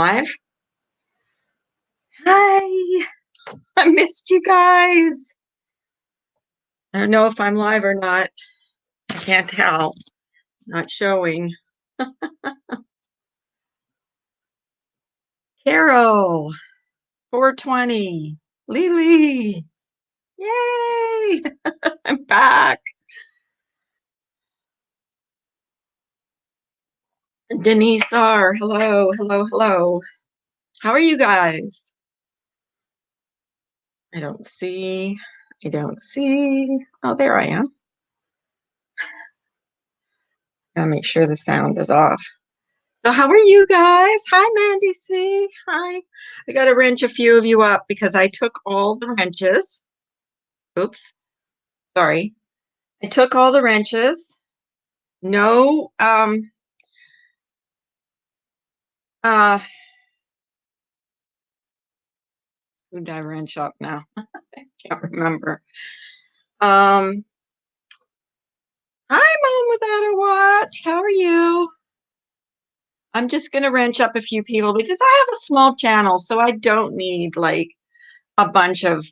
Live? Hi, I missed you guys. I don't know if I'm live or not. I can't tell. It's not showing. Carol, 420. Lily, yay! I'm back. Denise R, hello, hello, hello. How are you guys? I don't see. I don't see. Oh, there I am. Gotta make sure the sound is off. So how are you guys? Hi, Mandy C. Hi. I got to wrench a few of you up because I took all the wrenches. Oops. Sorry. I took all the wrenches. No, uh, who did I wrench up now? I can't remember. Um, Hi, Mom Without a Watch. How are you? I'm just gonna wrench up a few people because I have a small channel, so I don't need like a bunch of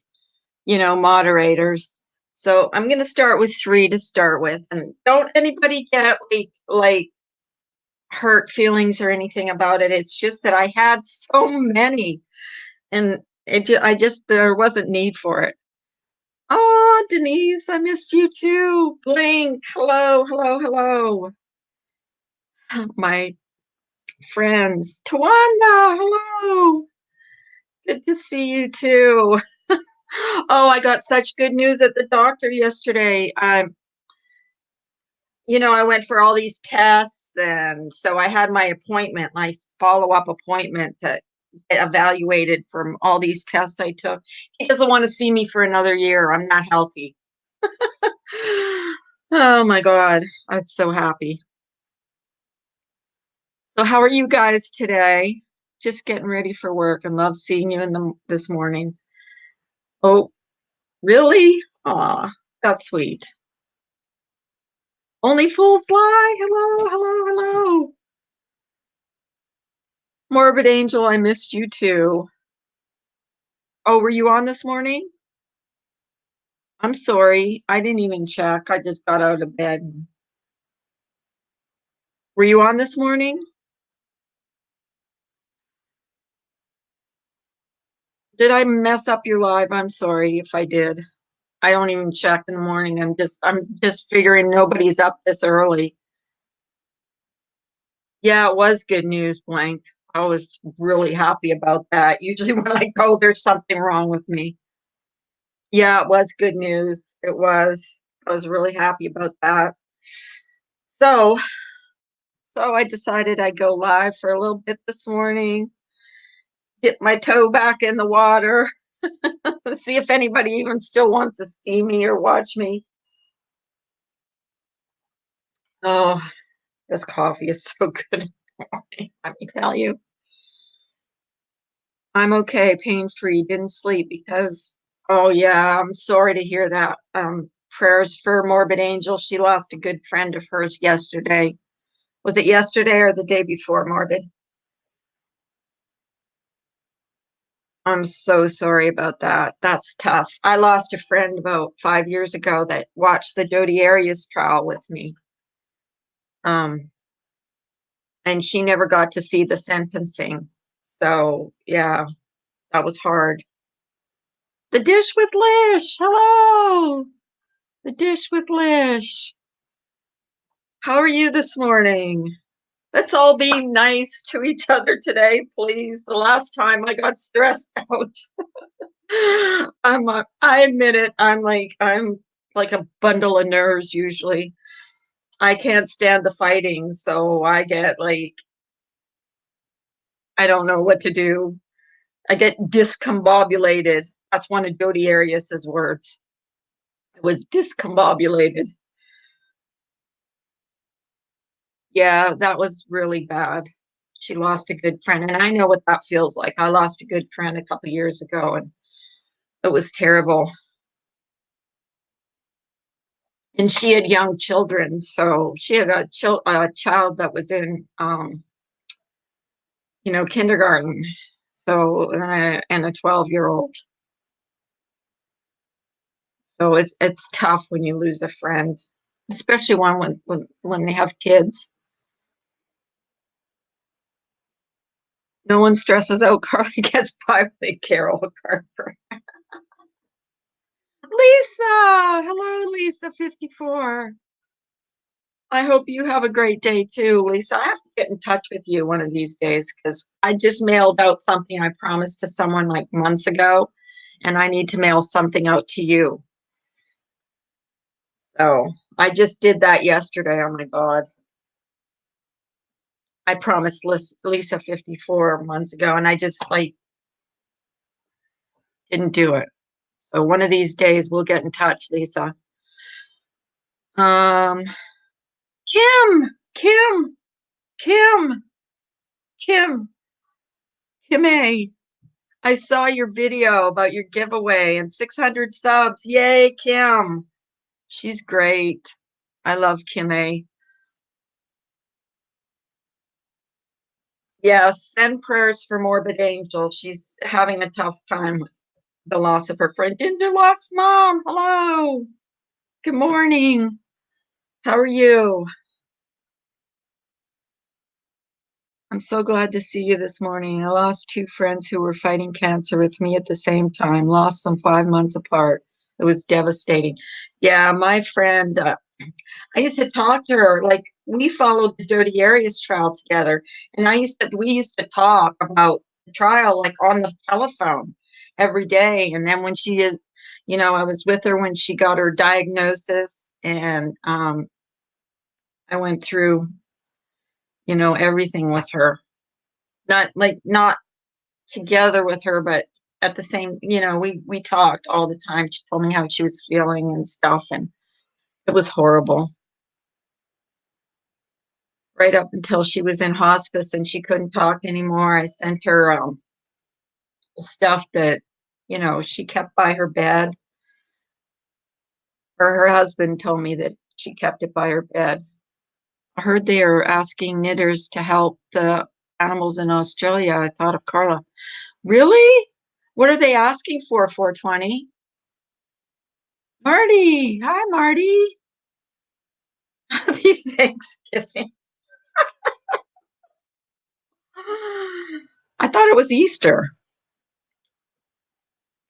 moderators. So I'm going to start with 3 to start with. And don't anybody get like hurt feelings or anything about it. It's just that I had so many and I just, there wasn't need for it. Oh, Denise, I missed you too. Blink. Hello, hello, hello. My friends. Tawanda, hello. Good to see you too. Oh, I got such good news at the doctor yesterday. I went for all these tests, and so I had my appointment, my follow-up appointment to get evaluated from all these tests I took. He doesn't want to see me for another year. I'm not healthy. Oh my God, I'm so happy. So how are you guys today? Just getting ready for work and love seeing you this morning. Oh, really? Aw, that's sweet. Only fools lie. Hello, hello, hello. Morbid Angel, I missed you too. Oh, were you on this morning? I'm sorry. I didn't even check. I just got out of bed. Were you on this morning? Did I mess up your live? I'm sorry if I did. I don't even check in the morning. I'm just figuring nobody's up this early. Yeah, it was good news, Blank. I was really happy about that. Usually when I go, there's something wrong with me. Yeah, it was good news. It was. I was really happy about that. So, so I decided I'd go live for a little bit this morning, dip my toe back in the water, see if anybody even still wants to see me or watch me. Oh, this coffee is so good. Let me tell you. I'm okay, pain-free, didn't sleep because, oh yeah, I'm sorry to hear that. Prayers for Morbid Angel. She lost a good friend of hers yesterday. Was it yesterday or the day before, Morbid? I'm so sorry about that. That's tough. I lost a friend about 5 years ago that watched the Jodi Arias trial with me. Um, and she never got to see the sentencing. So yeah, that was hard. The dish with Lish. Hello. The dish with Lish. How are you this morning? Let's all be nice to each other today, please. The last time I got stressed out. I admit it. I'm like a bundle of nerves usually. I can't stand the fighting, so I get like I don't know what to do. I get discombobulated. That's one of Jodi Arias's words. I was discombobulated. Yeah, that was really bad. She lost a good friend, and I know what that feels like. I lost a good friend a couple years ago, and it was terrible. And she had young children, so she had a child that was in kindergarten. So, and a 12-year-old. So it's tough when you lose a friend, especially one when they have kids. No one stresses out Carly gets by with Carol Carver. Lisa! Hello, Lisa 54. I hope you have a great day too, Lisa. I have to get in touch with you one of these days because I just mailed out something I promised to someone like months ago, and I need to mail something out to you. So I just did that yesterday. Oh my God. I promised Lisa 54 months ago, and I just like didn't do it. So one of these days we'll get in touch, Lisa. Um, Kim, Kim, Kim, Kim, Kim A. I saw your video about your giveaway and 600 subs. Yay, Kim. She's great. I love Kim A. Yes, send prayers for Morbid Angel. She's having a tough time with the loss of her friend. Dinderlock's mom. Hello. Good morning. How are you? I'm so glad to see you this morning. I lost two friends who were fighting cancer with me at the same time, lost them 5 months apart. It was devastating. Yeah, my friend, I used to talk to her, like we followed the Dirty Areas trial together. And we used to talk about the trial like on the telephone every day. And then when she did, I was with her when she got her diagnosis and I went through, everything with her. Not together with her, but at the same, we talked all the time. She told me how she was feeling and stuff, and it was horrible. Right up until she was in hospice and she couldn't talk anymore, I sent her stuff that, she kept by her bed. Or her husband told me that she kept it by her bed. I heard they are asking knitters to help the animals in Australia. I thought of Carla. Really? What are they asking for, 420? Marty. Hi, Marty. Happy Thanksgiving. I thought it was Easter.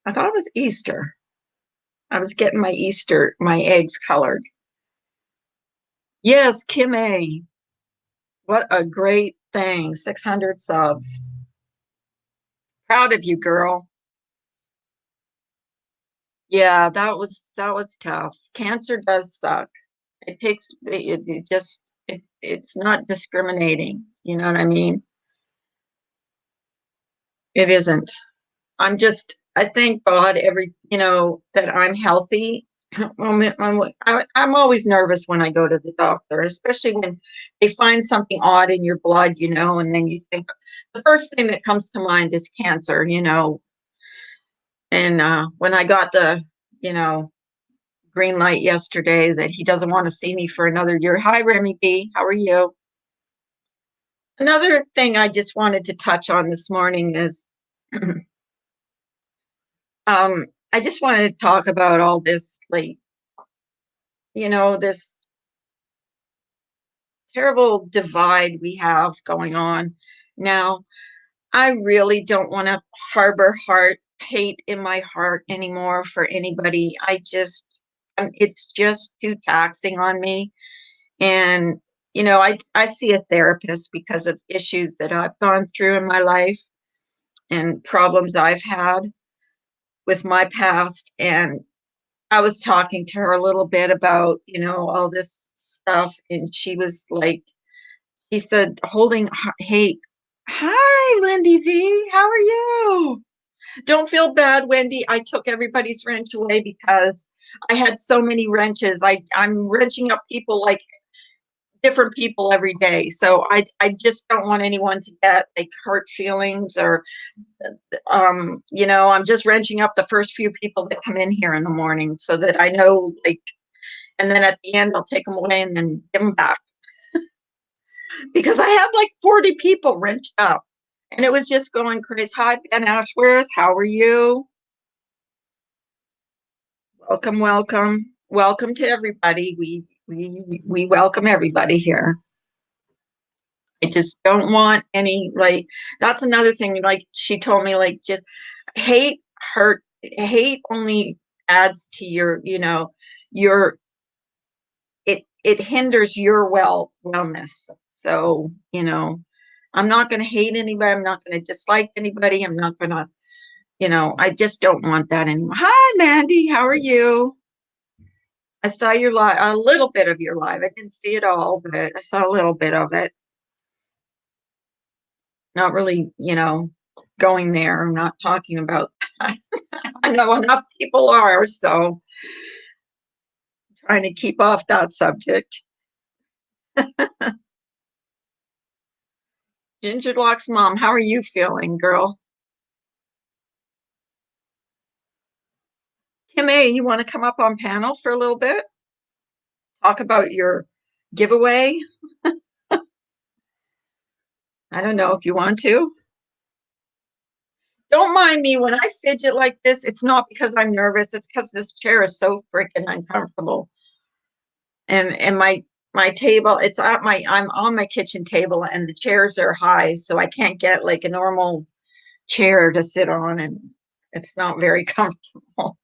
I thought it was Easter. I was getting my eggs colored. Yes, Kim A. What a great thing. 600 subs. Proud of you, girl. Yeah, that was tough. Cancer does suck. It's not discriminating. You know what I mean? It isn't. I thank God that I'm healthy. I'm always nervous when I go to the doctor, especially when they find something odd in your blood, and then you think the first thing that comes to mind is cancer. And when I got the, you know, green light yesterday that he doesn't want to see me for another year. Hi, Remy B. How are you? Another thing I just wanted to touch on this morning is I just wanted to talk about all this, like, this terrible divide we have going on now. I really don't want to harbor hate in my heart anymore for anybody. It's just too taxing on me. And, I see a therapist because of issues that I've gone through in my life and problems I've had with my past. And I was talking to her a little bit about, all this stuff. And she said, hey, hi, Wendy V. How are you? Don't feel bad, Wendy. I took everybody's wrench away because I had so many wrenches. I'm wrenching up people like different people every day. So I just don't want anyone to get like hurt feelings or I'm just wrenching up the first few people that come in here in the morning so that I know, like, and then at the end I'll take them away and then give them back because I have like 40 people wrenched up And it was just going crazy. Hi, Ben Ashworth. How are you? Welcome, welcome. Welcome to everybody. We welcome everybody here. I just don't want any like that's another thing. Like she told me, like just hate hurt hate only adds to your it hinders your wellness. So, I'm not gonna hate anybody, I'm not gonna dislike anybody, I'm not gonna, I just don't want that anymore. Hi Mandy, how are you? I saw your live, a little bit of your live. I didn't see it all, but I saw a little bit of it. Not really, going there. I'm not talking about that. I know enough people are, so trying to keep off that subject. Ginger Lock's mom, how are you feeling, girl? Kim A, you want to come up on panel for a little bit? Talk about your giveaway? I don't know if you want to. Don't mind me when I fidget like this. It's not because I'm nervous. It's because this chair is so freaking uncomfortable. And my table, I'm on my kitchen table and the chairs are high, so I can't get like a normal chair to sit on, and it's not very comfortable.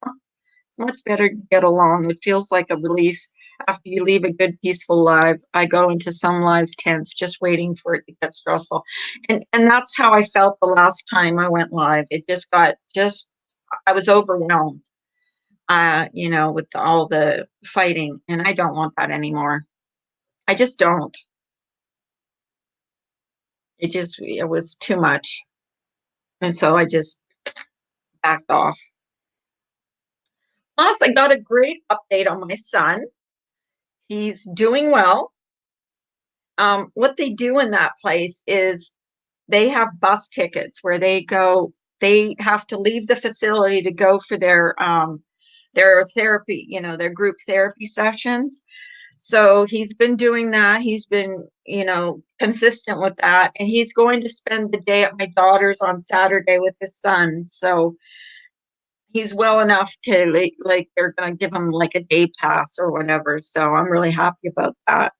It's much better to get along. It feels like a release after you leave a good, peaceful live. I go into some lives tense, just waiting for it to get stressful. And that's how I felt the last time I went live. It just I was overwhelmed, with all the fighting, and I don't want that anymore. I just don't. It was too much. And so I just backed off. Plus, I got a great update on my son. He's doing well. What they do in that place is they have bus tickets where they have to leave the facility to go for their therapy, their group therapy sessions. So he's been doing that. He's been, consistent with that. And he's going to spend the day at my daughter's on Saturday with his son. So he's well enough to like they're going to give him like a day pass or whatever. So I'm really happy about that.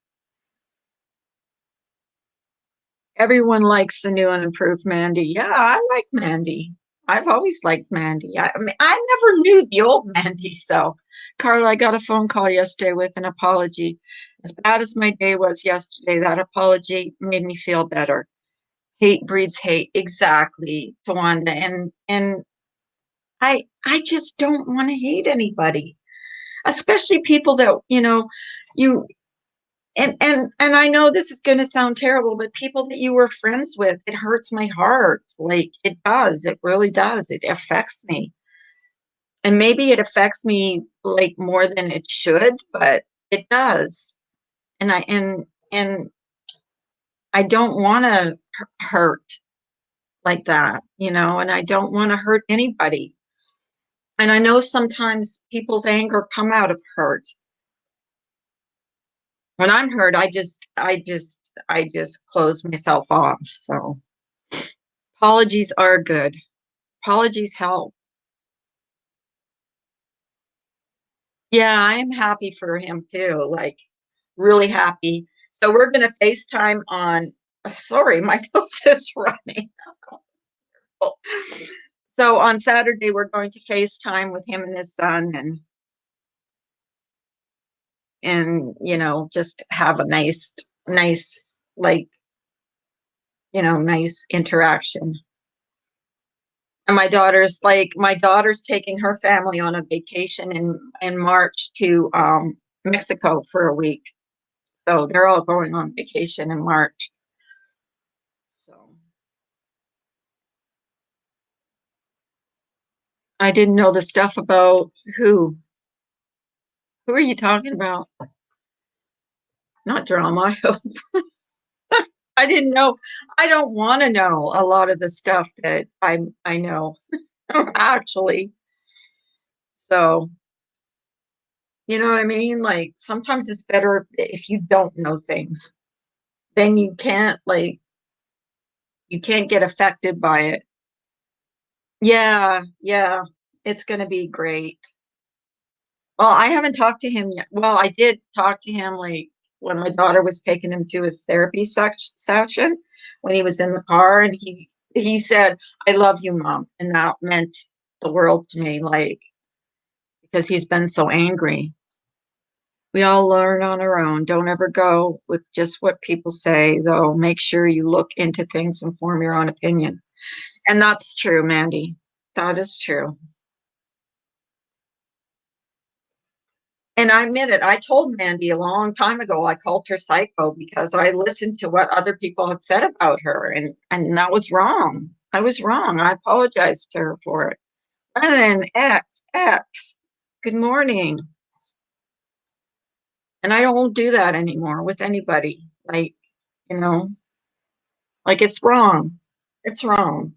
Everyone likes the new and improved Mandy. Yeah, I like Mandy. I've always liked Mandy. I mean, I never knew the old Mandy. So, Carla, I got a phone call yesterday with an apology. As bad as my day was yesterday, that apology made me feel better. Hate breeds hate. Exactly, Tawanda. And I just don't want to hate anybody, especially people that, you and I know this is going to sound terrible, but people that you were friends with, it hurts my heart. Like it does. It really does. It affects me. And maybe it affects me like more than it should, but it does. And I don't want to hurt like that, and I don't want to hurt anybody. And I know sometimes people's anger come out of hurt. When I'm hurt, I just close myself off. So apologies are good. Apologies help. Yeah, I am happy for him too. Like really happy. So we're gonna FaceTime on. Sorry, my nose is running. So on Saturday we're going to FaceTime with him and his son, and just have a nice like nice interaction. And my daughter's taking her family on a vacation in March to Mexico for a week. So they're all going on vacation in March. So I didn't know the stuff about who. Who are you talking about? Not drama. I hope. I didn't know. I don't want to know a lot of the stuff that I know actually. So you know what I mean? Like sometimes it's better if you don't know things. Then you can't like You can't get affected by it. Yeah, yeah. It's gonna be great. Well, I haven't talked to him yet. Well, I did talk to him like when my daughter was taking him to his therapy session when he was in the car, and he said, "I love you, Mom," and that meant the world to me, like because he's been so angry. We all learn on our own. Don't ever go with just what people say, though. Make sure you look into things and form your own opinion. And that's true, Mandy. That is true. And I admit it, I told Mandy a long time ago, I called her psycho because I listened to what other people had said about her, and that was wrong. I was wrong. I apologized to her for it. And then X. Good morning. And I don't do that anymore with anybody. Like, you know, like it's wrong. It's wrong.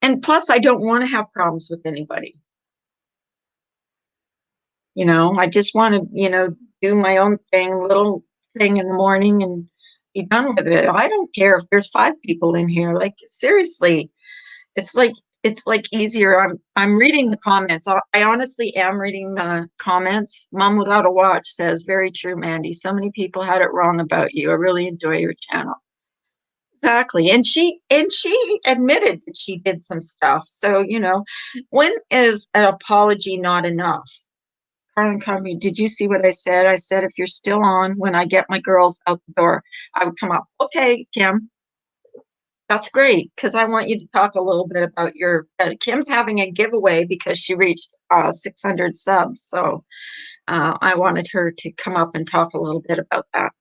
And plus, I don't want to have problems with anybody. I just want to, do my own thing, little thing in the morning and be done with it. I don't care if there's five people in here. Like seriously, it's like it's like easier. I'm reading the comments. I honestly am reading the comments. Mom Without a Watch says, "Very true, Mandy. So many people had it wrong about you. I really enjoy your channel." Exactly. And she admitted that she did some stuff. So, when is an apology not enough? Carlin Company, did you see what I said? I said, if you're still on, when I get my girls out the door, I would come up. Okay, Kim, that's great because I want you to talk a little bit about your. Kim's having a giveaway because she reached 600 subs. So I wanted her to come up and talk a little bit about that.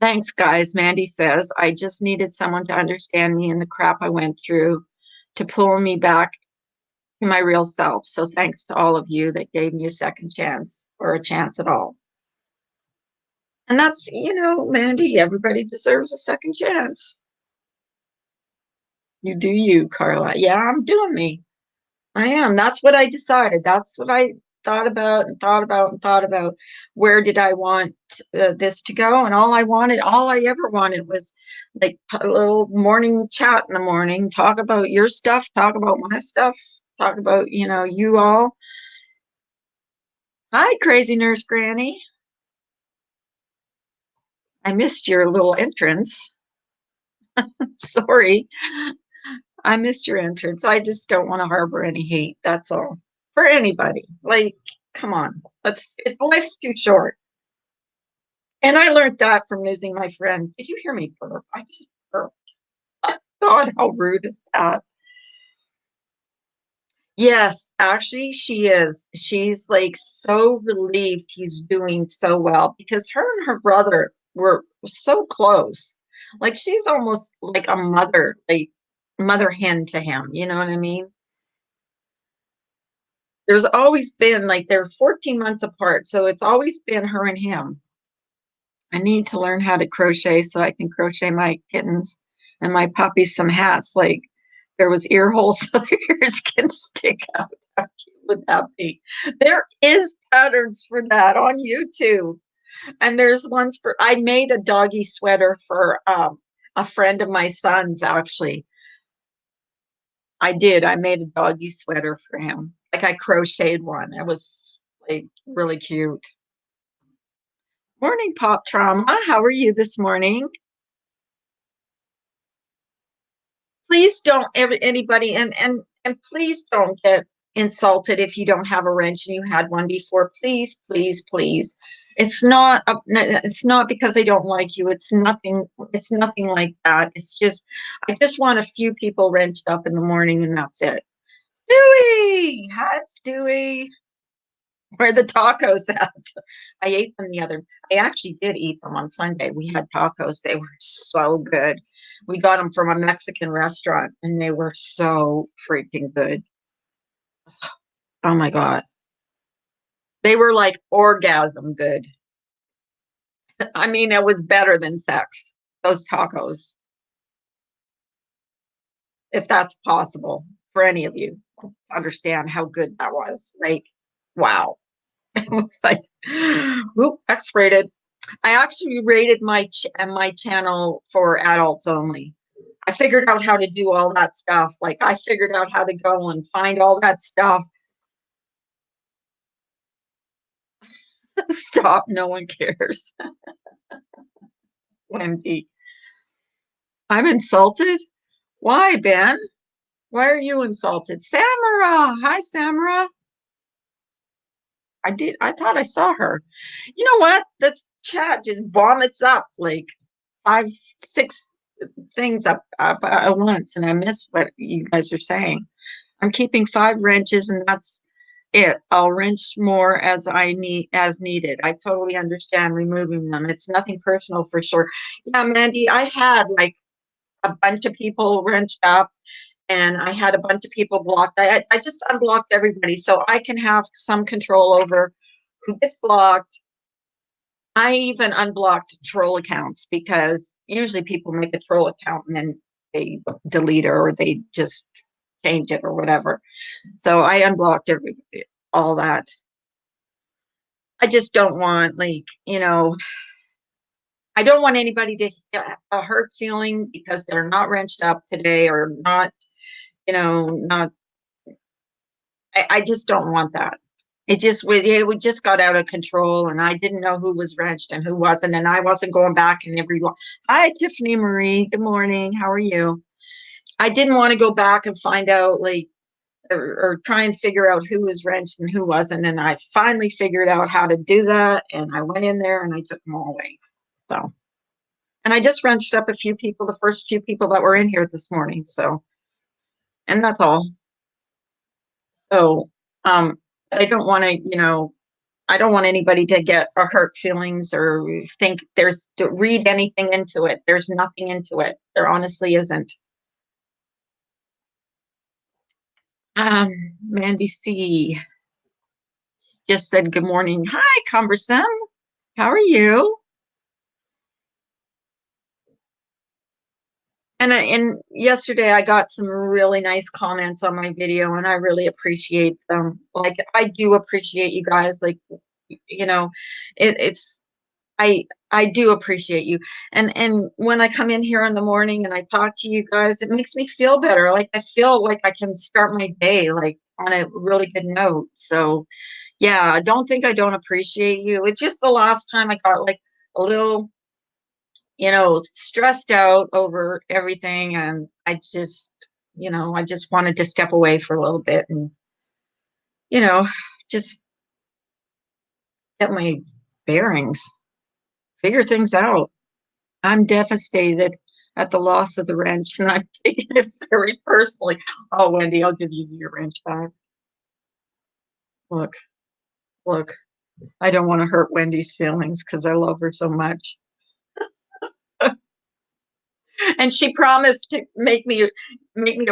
Thanks, guys. Mandy says, I just needed someone to understand me and the crap I went through to pull me back to my real self. So thanks to all of you that gave me a second chance or a chance at all. And that's, Mandy, everybody deserves a second chance. You do you, Carla. Yeah, I'm doing me. I am. That's what I decided. That's what I thought about and thought about and thought about. Where did I want this to go? And all I ever wanted was like a little morning chat in the morning, talk about your stuff, talk about my stuff, talk about, you all. Hi, crazy nurse Granny. I missed your little entrance. Sorry. I missed your entrance. I just don't want to harbor any hate. That's all. For anybody. Like, come on. Life's too short. And I learned that from losing my friend. Did you hear me burp? I just burped. God, how rude is that? Yes, actually, she is. She's like so relieved he's doing so well because her and her brother were so close. Like she's almost like a mother, like mother hen to him. You know what I mean? There's always been like they're 14 months apart, so it's always been her and him. I need to learn how to crochet so I can crochet my kittens and my puppies some hats. Like there was ear holes so their ears can stick out. How cute would that be? There is patterns for that on YouTube. And there's ones for I made a doggy sweater for a friend of my son's actually. I did. I made a doggy sweater for him. Like I crocheted one. It was like really cute. Morning, Pop Trauma. How are you this morning? Please don't ever anybody and please don't get insulted if you don't have a wrench and you had one before. Please, please, please. It's not because I don't like you. It's nothing like that. It's just I just want a few people wrenched up in the morning and that's it. Stewie! Hi, Stewie. Where the tacos at? I ate them I actually did eat them on Sunday. We had tacos. They were so good. We got them from a Mexican restaurant and they were so freaking good. Oh my God. They were like orgasm good. I mean, it was better than sex, those tacos, if that's possible for any of you to understand how good that was. Like, wow. It was like, whoop, X rated. I actually rated my channel for adults only. I figured out how to do all that stuff. Like I figured out how to go and find all that stuff. Stop, no one cares. Wendy, I'm insulted. Why, Ben? Why are you insulted? Samara, hi, Samara. I thought I saw her. You know what? This chat just vomits up like five, six things up at once, and I miss what you guys are saying. I'm keeping 5 wrenches, and that's it. I'll wrench more as needed. I totally understand removing them. It's nothing personal for sure. Yeah, Mandy, I had like a bunch of people wrenched up, and I had a bunch of people blocked. I just unblocked everybody so I can have some control over who gets blocked. I even unblocked troll accounts because usually people make a troll account and then they delete it or they just change it or whatever. So I unblocked all that. I just don't want I don't want anybody to get a hurt feeling because they're not wrenched up today or not, not. I just don't want that. We just got out of control, and I didn't know who was wrenched and who wasn't, and I wasn't going back in every. Hi, Tiffany Marie. Good morning. How are you? I didn't want to go back and find out or try and figure out who was wrenched and who wasn't, and I finally figured out how to do that, and I went in there and I took them all away. So, and I just wrenched up a few people, the first few people that were in here this morning. So, and that's all. So, um, I don't want to, I don't want anybody to get a hurt feelings or think there's to read anything into it. There's nothing into it. There honestly isn't. Mandy C just said good morning. Hi, Cumbersome. How are you? And yesterday I got some really nice comments on my video, and I really appreciate them. Like I do appreciate you guys. Like you know, it's I do appreciate you. And when I come in here in the morning and I talk to you guys, it makes me feel better. Like I feel like I can start my day like on a really good note. So yeah, don't think I don't appreciate you. It's just the last time I got like a little, stressed out over everything, and I just wanted to step away for a little bit and, you know, just get my bearings, figure things out. I'm devastated at the loss of the wrench, and I'm taking it very personally. Oh, Wendy, I'll give you your wrench back. Look, look, I don't want to hurt Wendy's feelings because I love her so much. And she promised to make me a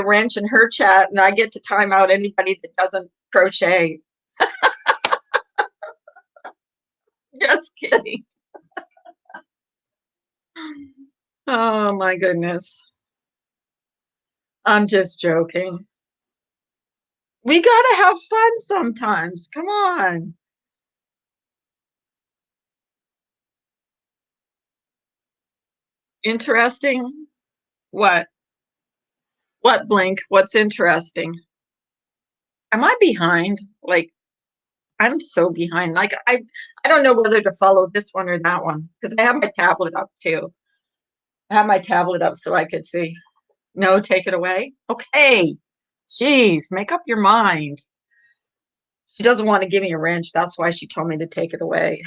wrench in her chat, and I get to time out anybody that doesn't crochet. Just kidding. Oh my goodness. I'm just joking. We gotta have fun sometimes. Come on. Interesting. What? What, Blink? What's interesting? Am I behind? Like, I'm so behind. Like, I don't know whether to follow this one or that one because I have my tablet up too. I have my tablet up so I could see. No, take it away. Okay. Jeez, make up your mind. She doesn't want to give me a wrench. That's why she told me to take it away.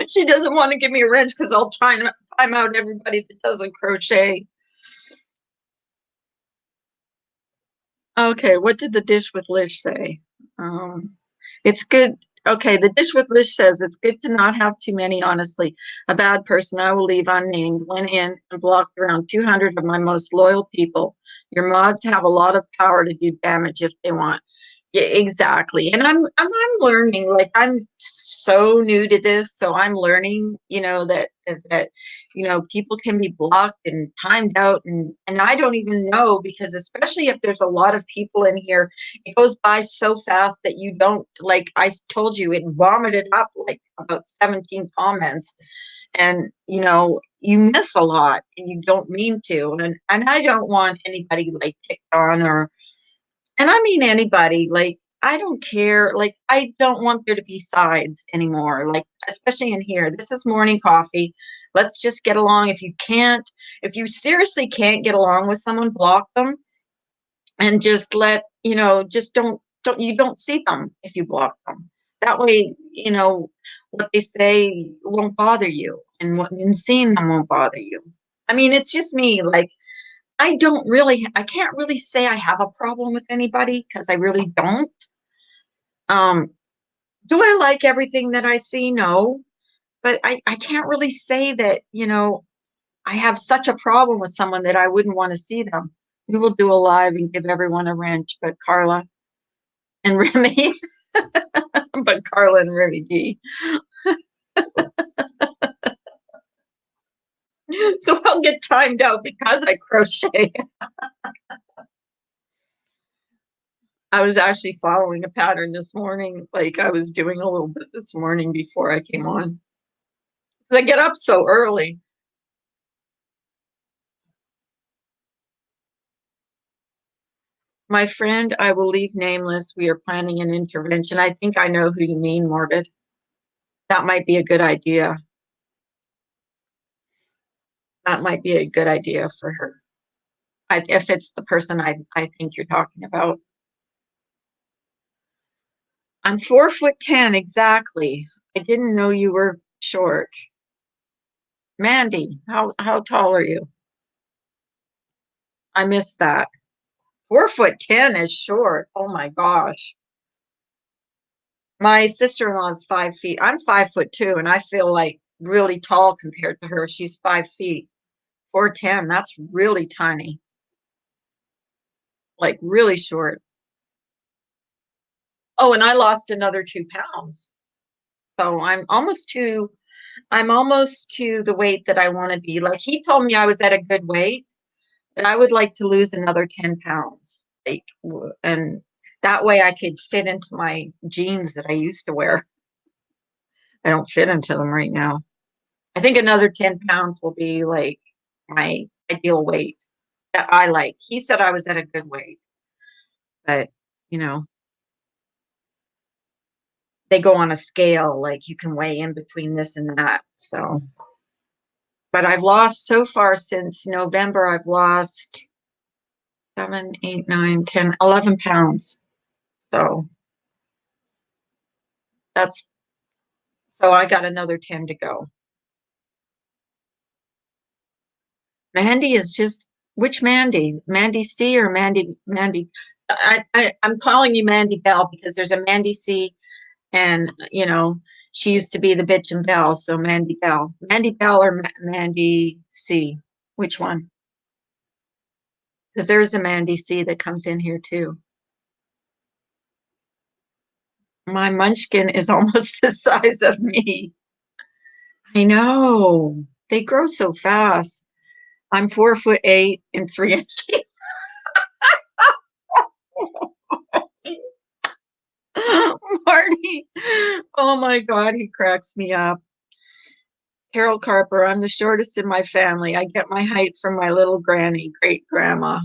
She doesn't want to give me a wrench because I'll try and time out everybody that doesn't crochet. Okay, what did the dish with Lish say? Um, it's good. Okay, the dish with Lish says it's good to not have too many, honestly. A bad person I will leave unnamed went in and blocked around 200 of my most loyal people. Your mods have a lot of power to do damage if they want. Yeah, exactly. And I'm learning, like, I'm so new to this, so I'm learning, that people can be blocked and timed out, and I don't even know, because especially if there's a lot of people in here, it goes by so fast that you don't, like told you, it vomited up like about 17 comments, and you miss a lot and you don't mean to, and I don't want anybody like picked on, or and I mean anybody, like, I don't care, like, I don't want there to be sides anymore, like, especially in here. This is morning coffee. Let's just get along. If you seriously can't get along with someone, block them, and just just don't see them if you block them. That way, what they say won't bother you, and seeing them won't bother you. I mean, it's just me, like, I can't really say I have a problem with anybody, because I really don't. Um, do I like everything that I see? No, but I can't really say that, I have such a problem with someone that I wouldn't want to see them. We will do a live and give everyone a wrench, but Carla and Remy, but Carla and Remy D. So I'll get timed out because I crochet. I was actually following a pattern this morning. Like, I was doing a little bit this morning before I came on. Because I get up so early. My friend, I will leave nameless. We are planning an intervention. I think I know who you mean, Morbid. That might be a good idea. That might be a good idea for her. If it's the person I think you're talking about. I'm 4'10", exactly. I didn't know you were short. Mandy, how tall are you? I missed that. 4'10" is short. Oh my gosh. My sister-in-law is 5 feet. I'm 5'2", and I feel like really tall compared to her. She's 5 feet. 4'10", that's really tiny, like really short. Oh, and I lost another 2 pounds. So I'm almost to the weight that I want to be. Like, he told me I was at a good weight, and I would like to lose another 10 pounds. Like, and that way I could fit into my jeans that I used to wear. I don't fit into them right now. I think another 10 pounds will be like my ideal weight that I like. He said I was at a good weight, but you know, they go on a scale, like you can weigh in between this and that. So, but I've lost so far since November, I've lost 7, 8, 9, 10, 11 pounds. So that's, so I got another 10 to go. Mandy is just, which Mandy? Mandy C or Mandy? I'm calling you Mandy Bell because there's a Mandy C, and she used to be the bitch and Bell, so Mandy Bell or Mandy C, which one? Because there's a Mandy C that comes in here too. My munchkin is almost the size of me. I know, they grow so fast. I'm 4'8" and 3 inches. Marty, oh my God, he cracks me up. Carol Carper, I'm the shortest in my family. I get my height from my little granny, great grandma.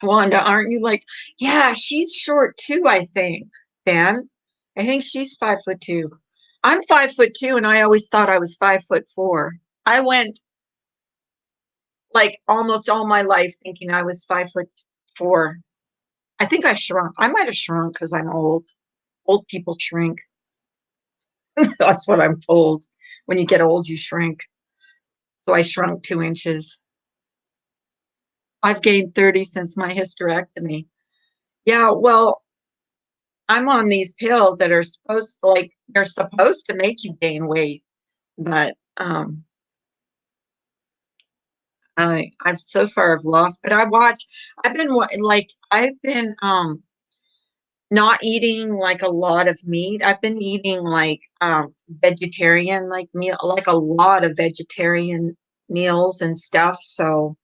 Wanda, aren't you like, yeah, she's short too, I think. Dan, I think she's 5'2". I'm 5'2", and I always thought I was 5'4". I went like almost all my life thinking I was 5'4". I think I shrunk. I might have shrunk because I'm old. Old people shrink. That's what I'm told. When you get old, you shrink. So I shrunk 2 inches. I've gained 30 since my hysterectomy. Yeah, well, I'm on these pills that are they're supposed to make you gain weight, but I've so far have lost. But I've been like I've been Not eating like a lot of meat. I've been eating like vegetarian like meal, like a lot of vegetarian meals and stuff. So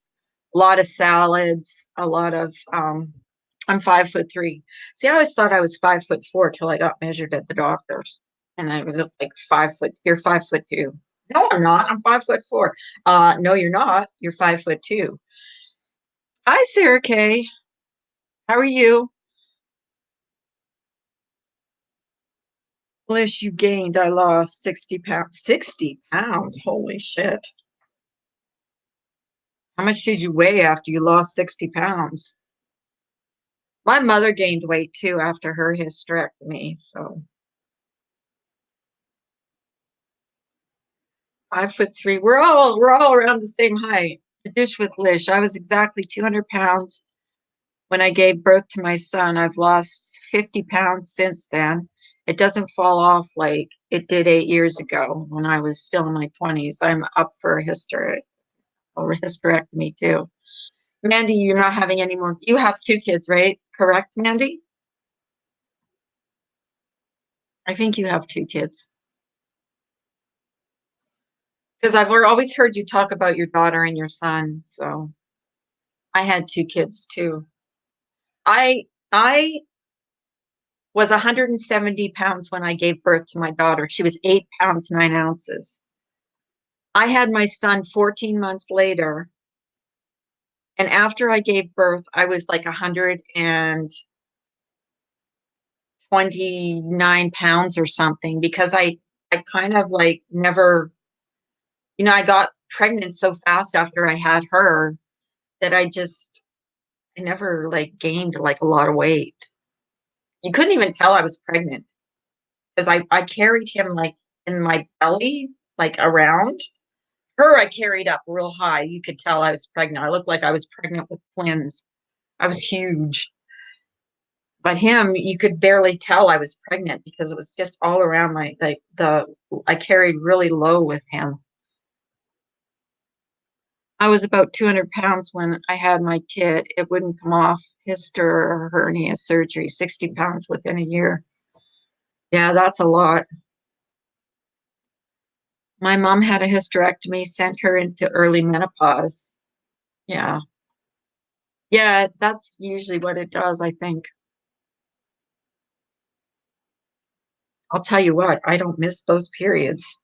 a lot of salads, a lot of I'm 5'3". See, I always thought I was 5'4" till I got measured at the doctor's. And I was like 5 foot, you're 5'2". No, I'm not. I'm 5'4". No, you're not. You're 5'2". Hi, Sarah Kay. How are you? Bliss, you gained. I lost 60 pounds. 60 pounds. Holy shit. How much did you weigh after you lost 60 pounds? My mother gained weight too after her hysterectomy. So 5'3". We're all around the same height. The dish with Lish. I was exactly 200 pounds when I gave birth to my son. I've lost 50 pounds since then. It doesn't fall off like it did 8 years ago when I was still in my 20s. I'm up for a hysterectomy too. Mandy, you're not having any more. You have two kids, right? Correct, Mandy? I think you have two kids. Because I've always heard you talk about your daughter and your son. So I had two kids too. I was 170 pounds when I gave birth to my daughter. She was 8 pounds, 9 ounces. I had my son 14 months later. And after I gave birth, I was like 129 pounds or something because I kind of like never, I got pregnant so fast after I had her that I never like gained like a lot of weight. You couldn't even tell I was pregnant because I carried him like in my belly, like around. Her, I carried up real high. You could tell I was pregnant. I looked like I was pregnant with twins. I was huge. But him, you could barely tell I was pregnant because it was just all around my like the I carried really low with him. I was about 200 pounds when I had my kid. It wouldn't come off hyster hernia surgery, 60 pounds within a year. Yeah, that's a lot. My mom had a hysterectomy, sent her into early menopause. Yeah. Yeah, that's usually what it does, I think. I'll tell you what, I don't miss those periods.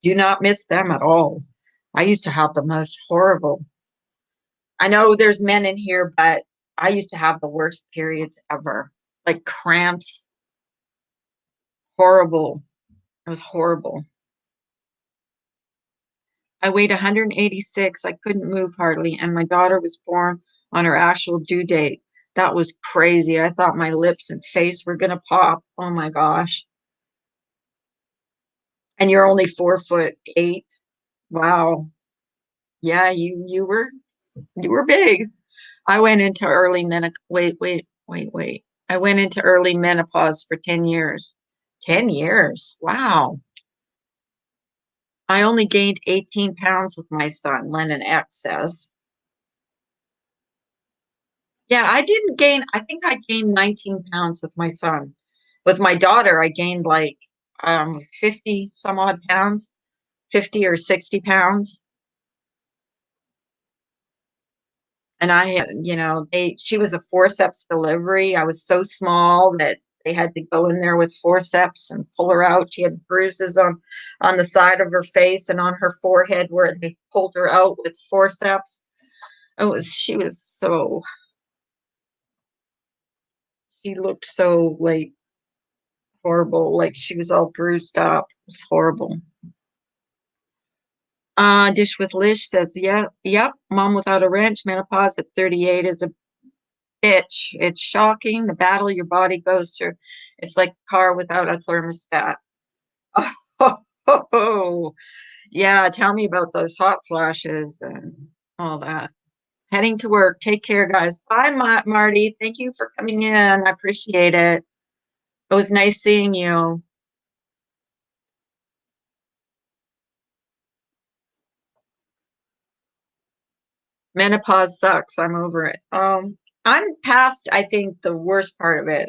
Do not miss them at all. I used to have the most horrible. I know there's men in here, but I used to have the worst periods ever. Like cramps, horrible. It was horrible. I weighed 186. I couldn't move hardly, and my daughter was born on her actual due date. That was crazy. I thought my lips and face were gonna pop. Oh my gosh. And you're only 4'8". Wow. Yeah, you were big. I went into early menopause. Wait. I went into early menopause for 10 years. 10 years. Wow. I only gained 18 pounds with my son, Lennon X says. Yeah, I didn't gain, I think I gained 19 pounds with my son. With my daughter, I gained like 50 some odd pounds, 50 or 60 pounds. And I had, she was a forceps delivery. I was so small that they had to go in there with forceps and pull her out. She had bruises on the side of her face and on her forehead where they pulled her out with forceps. She was so, she looked so like horrible, like she was all bruised up. It's horrible. Dish with Lish says, yeah, yep, mom without a wrench, menopause at 38 is a bitch. It's shocking the battle your body goes through. It's like a car without a thermostat. Oh, yeah. Tell me about those hot flashes and all that. Heading to work. Take care, guys. Bye, Marty. Thank you for coming in. I appreciate it. It was nice seeing you. Menopause sucks. I'm over it. I'm past, I think, the worst part of it.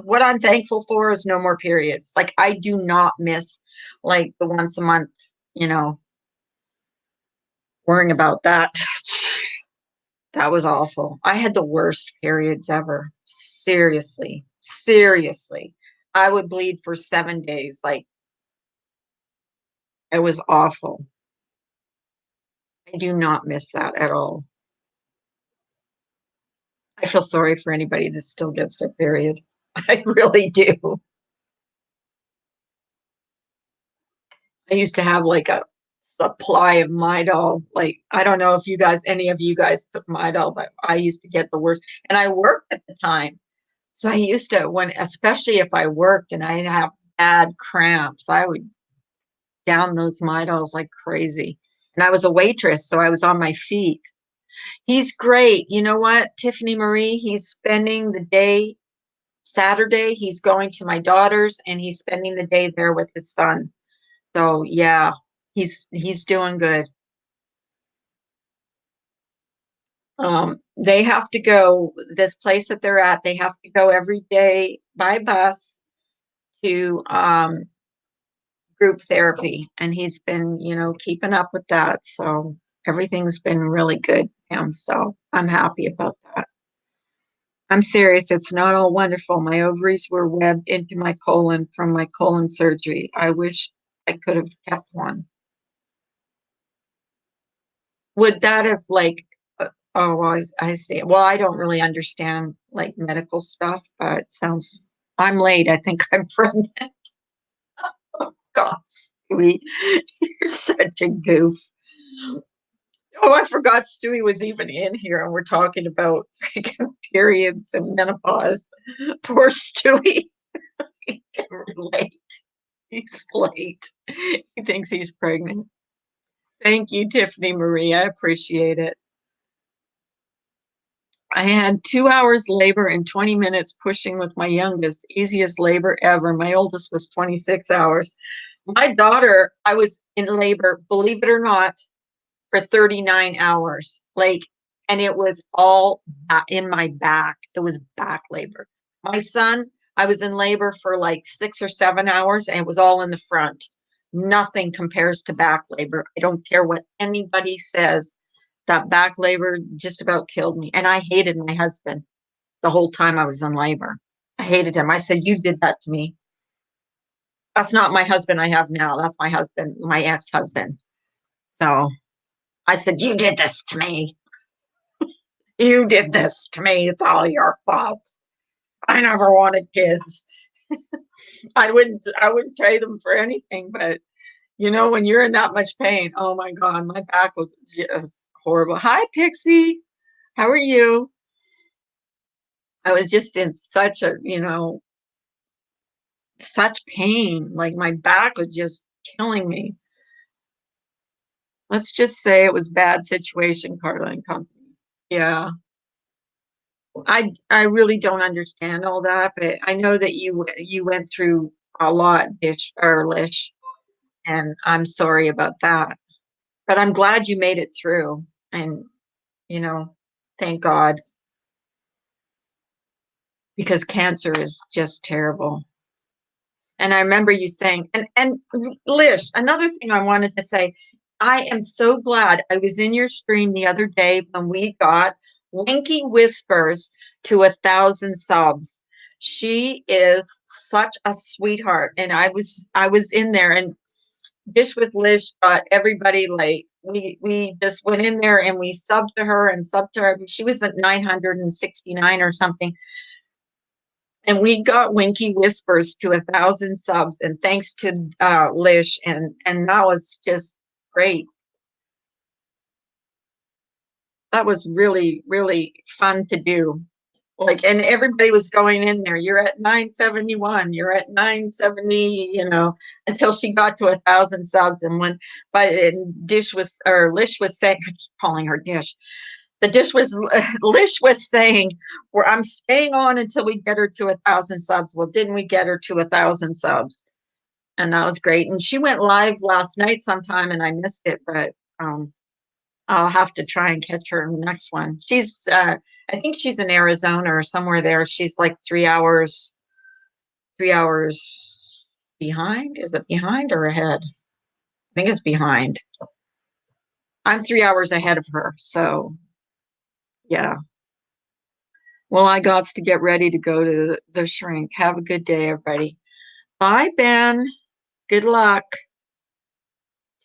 What I'm thankful for is no more periods. Like, I do not miss, like, the once a month, you know, worrying about that. That was awful. I had the worst periods ever. Seriously, seriously. I would bleed for 7 days, like, it was awful. I do not miss that at all. I feel sorry for anybody that still gets their period. I really do. I used to have, like, a supply of Midol, like, I don't know if you guys any of you guys took Midol, but I used to get the worst, and I worked at the time, so I used to when especially if I worked and I have bad cramps, I would down those Midols like crazy, and I was a waitress, so I was on my feet. He's great. You know what, Tiffany Marie? He's spending the day Saturday, he's going to my daughter's, and he's spending the day there with his son. So, yeah, he's doing good. They have to go this place that they're at, they have to go every day by bus to, group therapy, and he's been, keeping up with that, so everything's been really good with him, so I'm happy about that. I'm serious, it's not all wonderful. My ovaries were webbed into my colon from my colon surgery. I wish I could have kept one. Would that have like oh, I see. Well, I don't really understand like medical stuff, but it sounds I'm late. I think I'm pregnant. Oh God, Stewie, you're such a goof. Oh, I forgot Stewie was even in here and we're talking about freaking periods and menopause. Poor Stewie. He can relate. He's late. He thinks he's pregnant. Thank you, Tiffany Marie. I appreciate it. I had 2 hours labor and 20 minutes pushing with my youngest, easiest labor ever. My oldest was 26 hours. My daughter, I was in labor, believe it or not, for 39 hours. Like, and it was all in my back. It was back labor. My son, I was in labor for like 6 or 7 hours and it was all in the front. Nothing compares to back labor. I don't care what anybody says. That back labor just about killed me. And I hated my husband the whole time I was in labor. I hated him. I said, "You did that to me." That's not my husband I have now. That's my husband, my ex husband. So I said, "You did this to me. You did this to me. It's all your fault. I never wanted kids. I wouldn't trade them for anything, but when you're in that much pain, oh my God, my back was just horrible. Hi, Pixie. How are you? I was just in such pain. Like my back was just killing me. Let's just say it was bad situation, Carla and Company. Yeah. I really don't understand all that, but I know that you went through a lot, Dish or Lish, and I'm sorry about that. But I'm glad you made it through, and you know, thank God, because cancer is just terrible. And I remember you saying, and Lish, another thing I wanted to say, I am so glad I was in your stream the other day when we got Winky Whispers to 1,000 subs. She is such a sweetheart, and I was in there, and Dish with Lish got everybody like we just went in there and we subbed to her and subbed to her. She was at 969 or something, and we got Winky Whispers to 1,000 subs, and thanks to Lish, and that was just great. That was really really fun to do. Like, and everybody was going in there. You're at 971. You're at 970. Until she got to 1,000 subs, and when and Dish was or Lish was saying, I keep calling her Dish. The dish was Lish was saying, "Where I'm staying on until we get her to 1,000 subs." Well, didn't we get her to 1,000 subs? And that was great. And she went live last night sometime, and I missed it, but um, I'll have to try and catch her in the next one. I think she's in Arizona or somewhere there. She's like 3 hours behind. Is it behind or ahead? I think it's behind. I'm 3 hours ahead of her. So, yeah. Well, I got to get ready to go to the shrink. Have a good day, everybody. Bye, Ben. Good luck.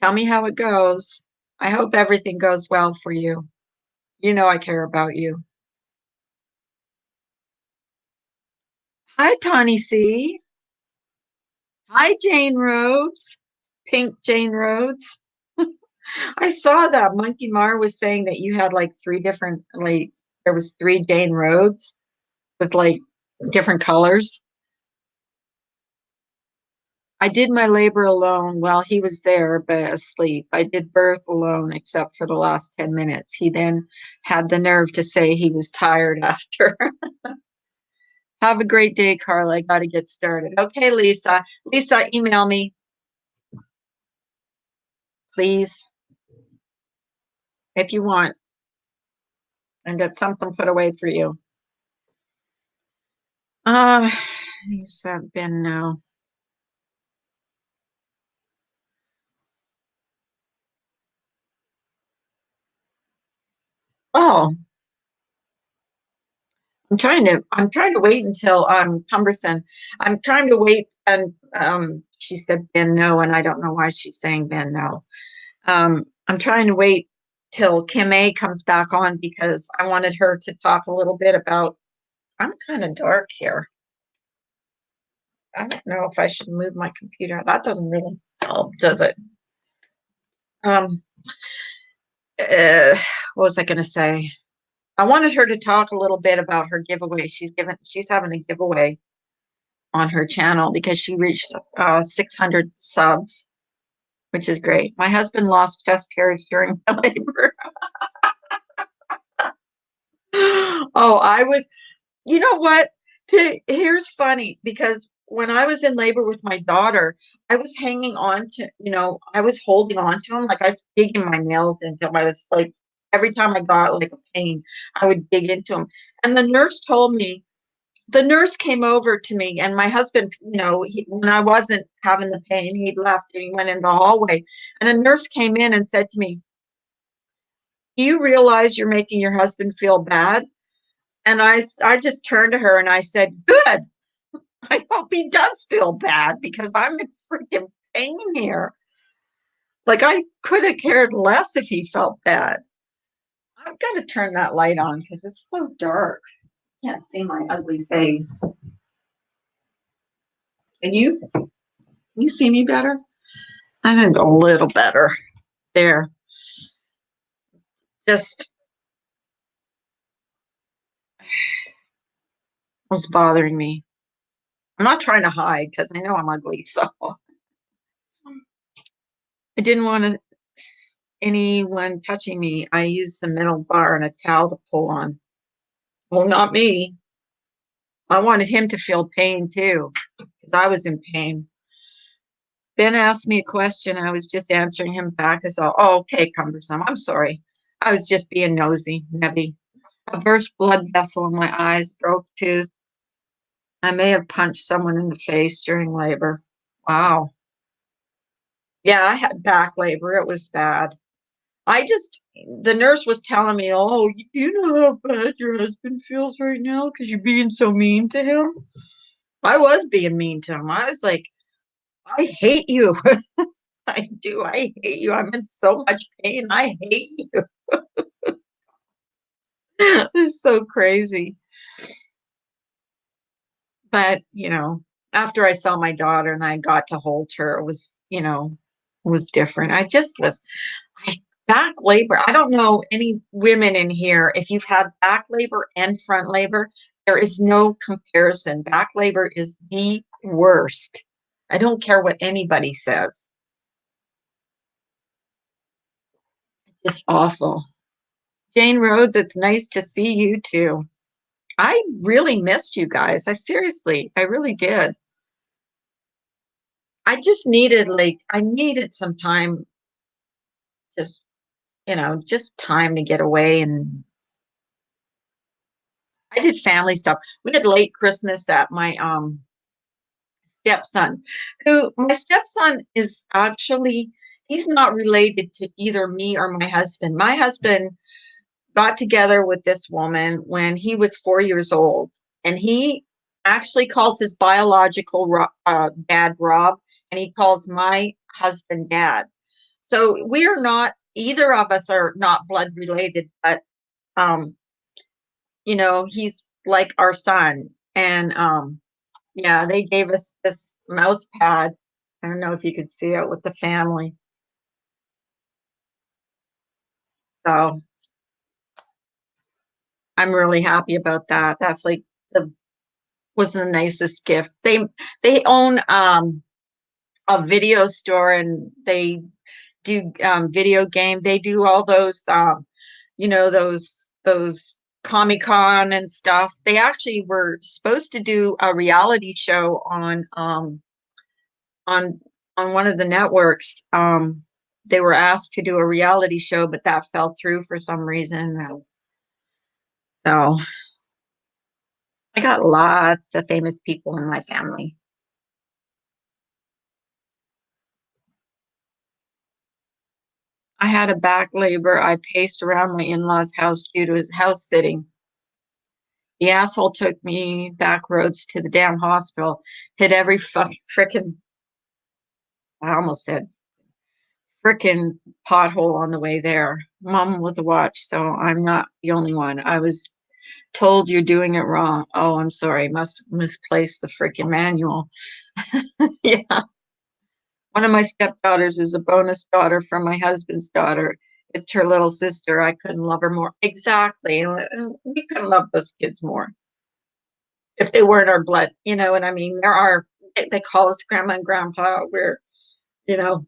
Tell me how it goes. I hope everything goes well for you. You know I care about you. Hi, Tawny C. Hi, Jane Rhodes. Pink Jane Rhodes. I saw that Monkey Mar was saying that you had like three different, like, there was three Jane Rhodes with like different colors. I did my labor alone while he was there, but asleep. I did birth alone, except for the last 10 minutes. He then had the nerve to say he was tired after. Have a great day, Carla. I got to get started. Okay, Lisa. Lisa, email me, please, if you want, and get something put away for you. Lisa, Ben, no. Oh, I'm trying to wait until Cumberson. I'm trying to wait and she said Ben no, and I don't know why she's saying Ben no. I'm trying to wait till Kim A comes back on because I wanted her to talk a little bit about I'm kind of dark here. I don't know if I should move my computer. That doesn't really help, does it? Um uh, what was I gonna say? I wanted her to talk a little bit about her giveaway. She's having a giveaway on her channel because she reached 600 subs, which is great. My husband lost chest carriage during my labor. Oh, you know what? Here's funny because when I was in labor with my daughter, I was hanging on to, I was holding on to him. Like I was digging my nails into him. I was like, every time I got like a pain, I would dig into him. And the nurse came over to me and my husband, when I wasn't having the pain, he'd left and he went in the hallway. And a nurse came in and said to me, "Do you realize you're making your husband feel bad?" And I just turned to her and I said, "Good. I hope he does feel bad because I'm in freaking pain here." Like I could have cared less if he felt bad. I've got to turn that light on because it's so dark. Can't see my ugly face. Can you see me better? I think a little better. There. Just was bothering me. I'm not trying to hide because I know I'm ugly, so I didn't want anyone touching me. I used the middle bar and a towel to pull on. Well, not me. I wanted him to feel pain too, because I was in pain. Ben asked me a question. I was just answering him back. I said, "Oh, okay, cumbersome. I'm sorry. I was just being nosy, maybe." A burst blood vessel in my eyes, broke tooth. I may have punched someone in the face during labor. Wow. Yeah, I had back labor. It was bad. The nurse was telling me, "Oh, you know how bad your husband feels right now because you're being so mean to him." I was being mean to him. I was like, "I hate you." I do. I hate you. I'm in so much pain. I hate you. It's so crazy. But, after I saw my daughter and I got to hold her, it was different. I, back labor. I don't know any women in here. If you've had back labor and front labor, there is no comparison. Back labor is the worst. I don't care what anybody says. It's awful. Jane Rhodes, it's nice to see you too. I really missed you guys. I really did. I just needed I needed some time just just time to get away. And I did family stuff. We did late Christmas at my stepson, who my stepson is actually he's not related to either me or my husband. My husband got together with this woman when he was 4 years old, and he actually calls his biological dad Rob, and he calls my husband Dad. So we are not either of us are not blood related, but um, he's like our son, and yeah, they gave us this mouse pad. I don't know if you could see it with the family. So I'm really happy about that. That's like the was the nicest gift. They own a video store, and they do video game. They do all those those Comic Con and stuff. They actually were supposed to do a reality show on on one of the networks. They were asked to do a reality show, but that fell through for some reason. So I got lots of famous people in my family. I had a back labor. I paced around my in-laws' house due to his house sitting. The asshole took me back roads to the damn hospital, hit every frickin' I almost said frickin' pothole on the way there. Mom with a watch, so I'm not the only one. I was told you're doing it wrong. Oh, I'm sorry. Must have misplaced the freaking manual. Yeah. One of my stepdaughters is a bonus daughter from my husband's daughter. It's her little sister. I couldn't love her more. Exactly. And we couldn't love those kids more if they weren't our blood. You know what I mean? They call us grandma and grandpa. You know,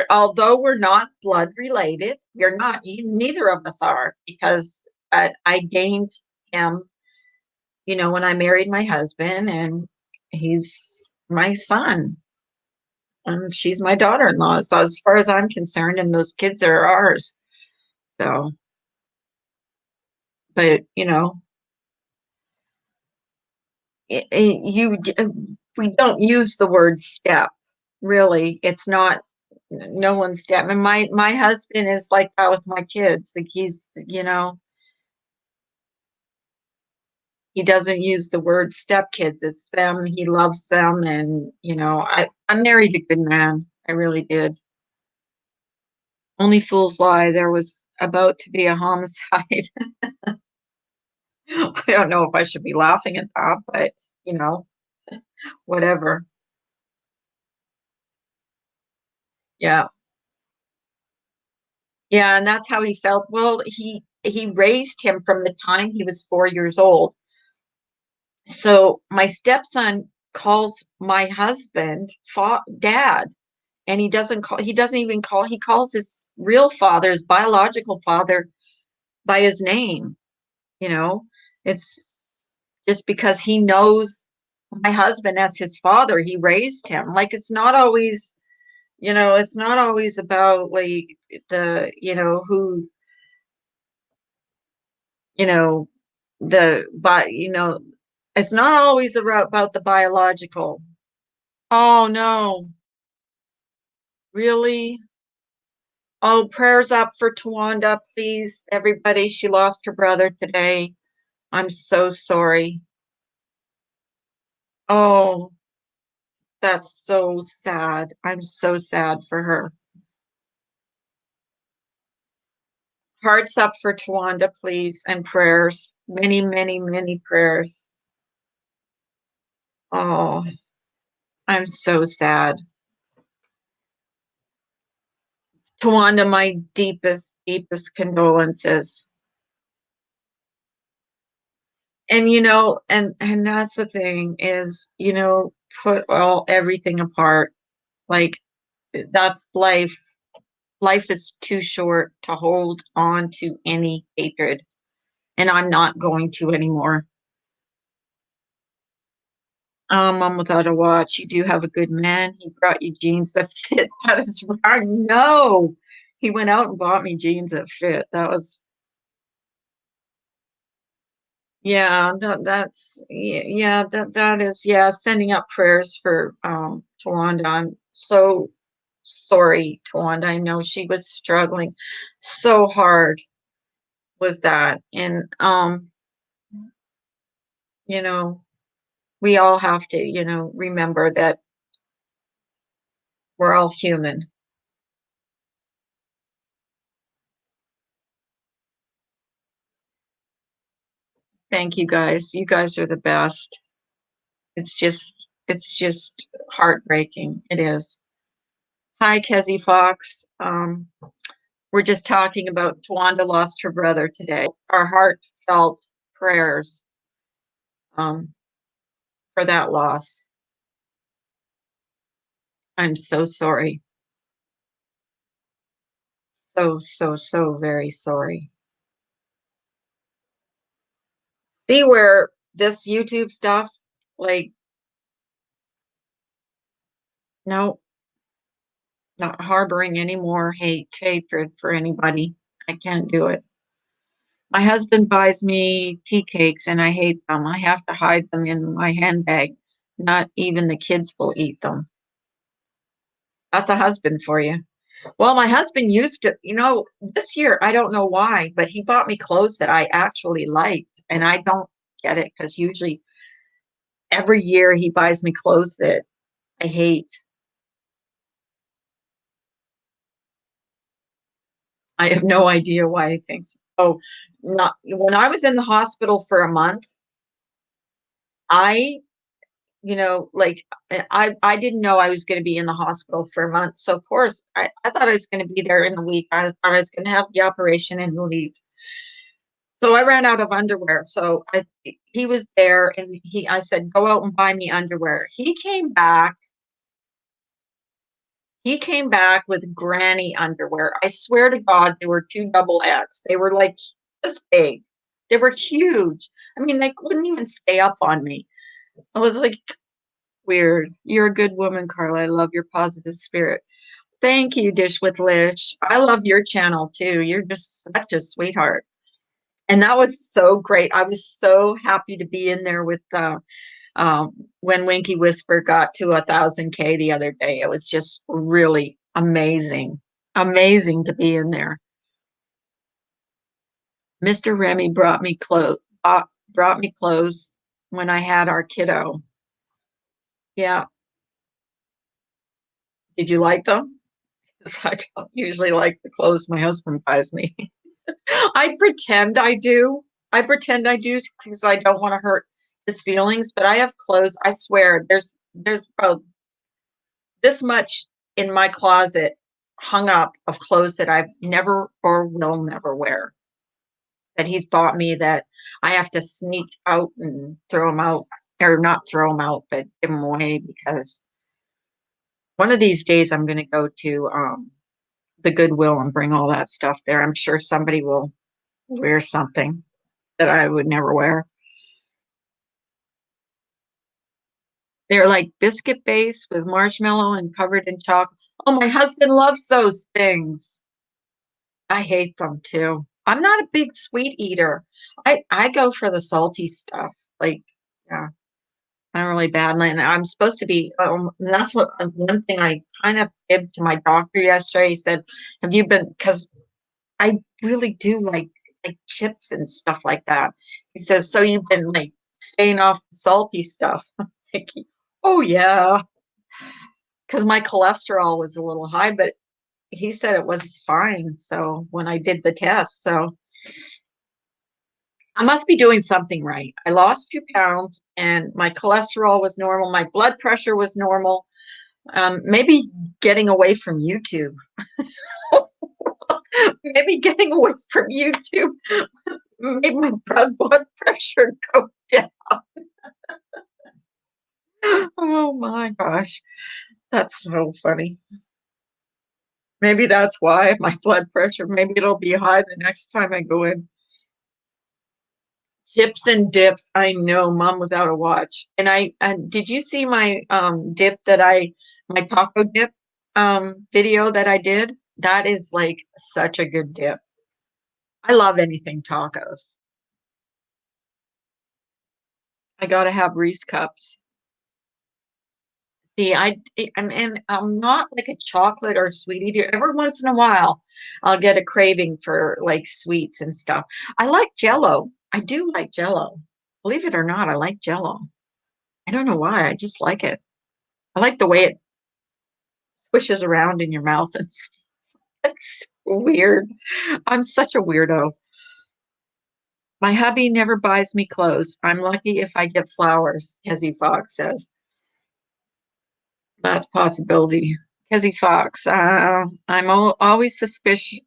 although we're not blood related, we're not, neither of us are, because I gained him when I married my husband, and he's my son, and she's my daughter-in-law. So as far as I'm concerned, and those kids are ours. So, but you we don't use the word step. Really, it's not no one's step. And my husband is like that with my kids. Like he doesn't use the word stepkids. It's them. He loves them, and I married a good man. I really did. Only fools lie. There was about to be a homicide. I don't know if I should be laughing at that, but you know, whatever. Yeah. Yeah, and that's how he felt. Well, he raised him from the time he was 4 years old. So my stepson calls my husband dad, and he doesn't even call he calls his real father, his biological father, by his name. You know, it's just because he knows my husband as his father. He raised him. Like it's not always about like the, who, you know, but it's not always about the biological. Oh no, really? Oh, prayers up for Tawanda, please, everybody. She lost her brother today. I'm so sorry. Oh, that's so sad. I'm so sad for her. Hearts up for Tawanda, please, and prayers. Many, many, many prayers. Oh, I'm so sad. Tawanda, my deepest, deepest condolences. And and that's the thing is, put everything apart. Like that's life. Life is too short to hold on to any hatred, and I'm not going to anymore. Mom without a watch. You do have a good man. He brought you jeans that fit. That is right. No, He went out and bought me jeans that fit. That was yeah, yeah, that is yeah, sending up prayers for Tawanda. I'm so sorry, Tawanda. I know she was struggling so hard with that. And you know, we all have to, remember that we're all human. Thank you guys. You guys are the best. It's just heartbreaking. It is. Hi, Kezzy Fox. We're just talking about Tawanda lost her brother today. Our heartfelt prayers um, for that loss. I'm so sorry. So, so, so very sorry. See where this YouTube stuff, like, no, not harboring any more hatred for anybody. I can't do it. My husband buys me tea cakes and I hate them. I have to hide them in my handbag. Not even the kids will eat them. That's a husband for you. Well, my husband used to, this year, I don't know why, but he bought me clothes that I actually liked. And I don't get it because usually every year he buys me clothes that I hate. I have no idea why he thinks. Oh, not when I was in the hospital for a month, I like I didn't know I was going to be in the hospital for a month. So of course I thought I was going to be there in a week. I thought I was going to have the operation and leave. So I ran out of underwear. So he was there and I said, go out and buy me underwear. He came back with granny underwear. I swear to God, they were two double X. They were like this big. They were huge. I mean, they wouldn't even stay up on me. I was like, weird. You're a good woman, Carla. I love your positive spirit. Thank you, Dish with Lish. I love your channel too. You're just such a sweetheart. And that was so great. I was so happy to be in there with when Winky Whisper got to 1,000K the other day. It was just really amazing. Amazing to be in there. Mr. Remy brought me clothes when I had our kiddo. Yeah. Did you like them? I don't usually like the clothes my husband buys me. I pretend I do. I pretend I do because I don't want to hurt his feelings, but I have clothes. I swear there's about this much in my closet hung up of clothes that I've never or will never wear that he's bought me that I have to sneak out and throw them out or not throw them out, but give them away because one of these days I'm going to go to the Goodwill and bring all that stuff there. I'm sure somebody will wear something that I would never wear. They're like biscuit base with marshmallow and covered in chocolate. Oh, my husband loves those things. I hate them too. I'm not a big sweet eater. I go for the salty stuff. Like, yeah, I'm really bad. And I'm supposed to be. That's what one thing I kind of fibbed to my doctor yesterday. He said, "Have you been?" Because I really do like chips and stuff like that. He says, "So you've been like staying off the salty stuff?" I'm thinking, "Oh yeah," because my cholesterol was a little high, but he said it was fine. So when I did the test, so I must be doing something right. I lost 2 pounds and my cholesterol was normal. My blood pressure was normal. Maybe getting away from YouTube. Maybe getting away from YouTube made my blood pressure go down. Oh my gosh. That's so funny. Maybe that's why my blood pressure, maybe it'll be high the next time I go in. Chips and dips. I know, mom without a watch. And did you see my dip that my taco dip video that I did? That is like such a good dip. I love anything tacos. I gotta have Reese cups. See, I'm not like a chocolate or sweet eater. Every once in a while, I'll get a craving for like sweets and stuff. I like Jello. I do like Jello. Believe it or not, I like Jello. I don't know why. I just like it. I like the way it swishes around in your mouth. It's weird. I'm such a weirdo. My hubby never buys me clothes. I'm lucky if I get flowers, Kezzy Fox says. That's a possibility. Kezzy Fox, I'm always suspicious.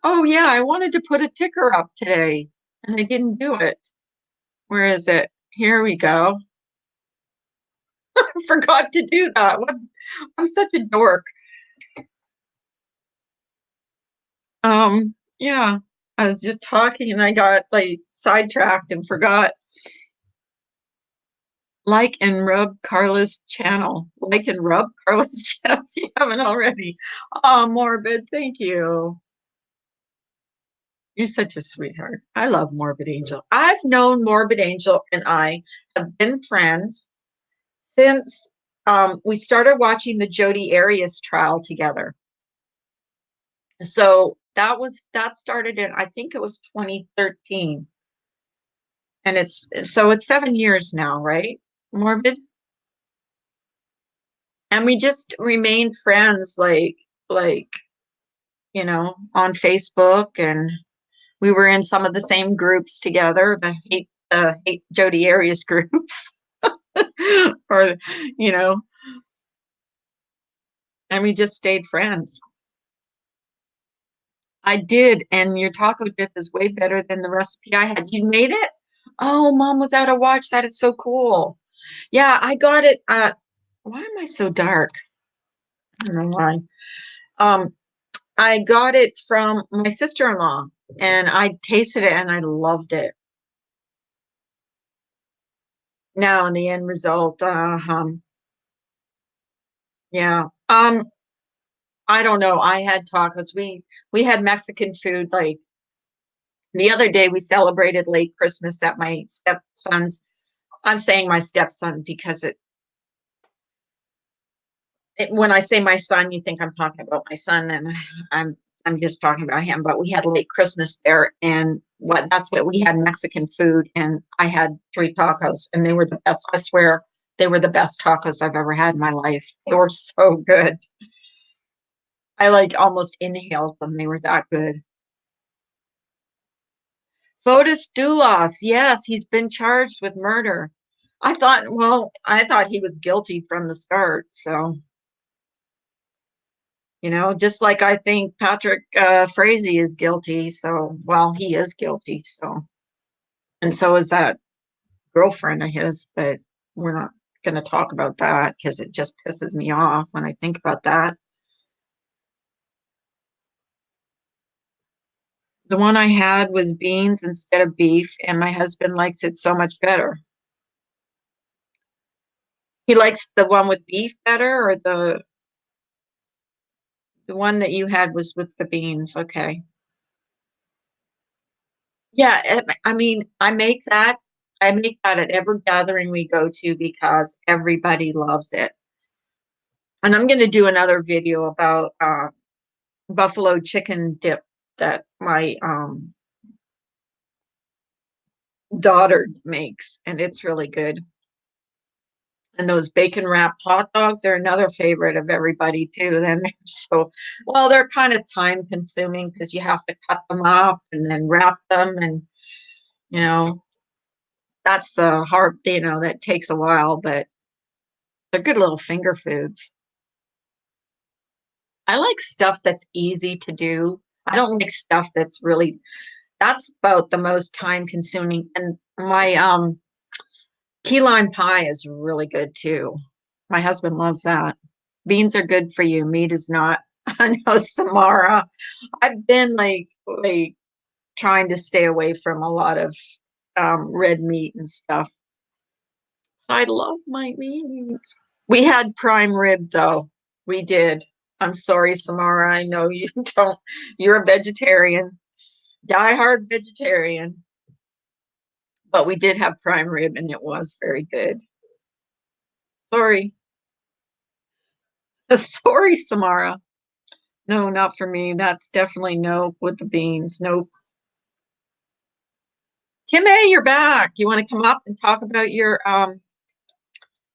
Oh, yeah, I wanted to put a ticker up today and I didn't do it. Where is it? Here we go. I forgot to do that. I'm such a dork. Yeah, I was just talking and I got like sidetracked and forgot. Like and rub Carla's channel. Like and rub Carla's channel if you haven't already. Oh, Morbid, thank you. You're such a sweetheart. I love Morbid Angel. I've known Morbid Angel and I have been friends since we started watching the Jodi Arias trial together. So that started in I think it was 2013. And it's 7 years now, right? Morbid. And we just remained friends like on Facebook, and we were in some of the same groups together, the hate Jodi Arias groups. or you know, and we just stayed friends. I did, and your taco dip is way better than the recipe I had. You made it? Oh, Mom without a watch, that is so cool. Yeah, I got it. Why am I so dark? I don't know why. Um, I got it from my sister-in-law and I tasted it and I loved it. Now, in the end result, yeah. I don't know. I had tacos. We had Mexican food. Like the other day, we celebrated late Christmas at my stepson's. I'm saying my stepson because when I say my son, you think I'm talking about my son, and I'm I'm just talking about him. But we had late Christmas there, and that's what we had Mexican food, and I had three tacos, and they were the best. I swear, they were the best tacos I've ever had in my life. They were so good. I like almost inhaled them. They were that good. Fotis Dulas, yes, he's been charged with murder. I thought he was guilty from the start. So, just like I think Patrick Frazee is guilty. So, well, he is guilty. So, and so is that girlfriend of his. But we're not going to talk about that because it just pisses me off when I think about that. The one I had was beans instead of beef, and my husband likes it so much better. He likes the one with beef better, or the one that you had was with the beans. Okay. Yeah, I mean, I make that at every gathering we go to because everybody loves it. And I'm going to do another video about buffalo chicken dip that my daughter makes, and it's really good. And those bacon wrapped hot dogs are another favorite of everybody too. Then well, they're kind of time consuming because you have to cut them up and then wrap them, and you know that's the hard. That takes a while, but they're good little finger foods. I like stuff that's easy to do. I don't like stuff that's about the most time consuming. And my key lime pie is really good too. My husband loves that. Beans are good for you. Meat is not. I know, Samara. I've been like trying to stay away from a lot of red meat and stuff. I love my meat. We had prime rib though. We did. I'm sorry, Samara. I know you don't, you're a vegetarian, diehard vegetarian. But we did have prime rib and it was very good. Sorry. Sorry, Samara. No, not for me. That's definitely nope with the beans. Nope. Kim A, you're back. You want to come up and talk about your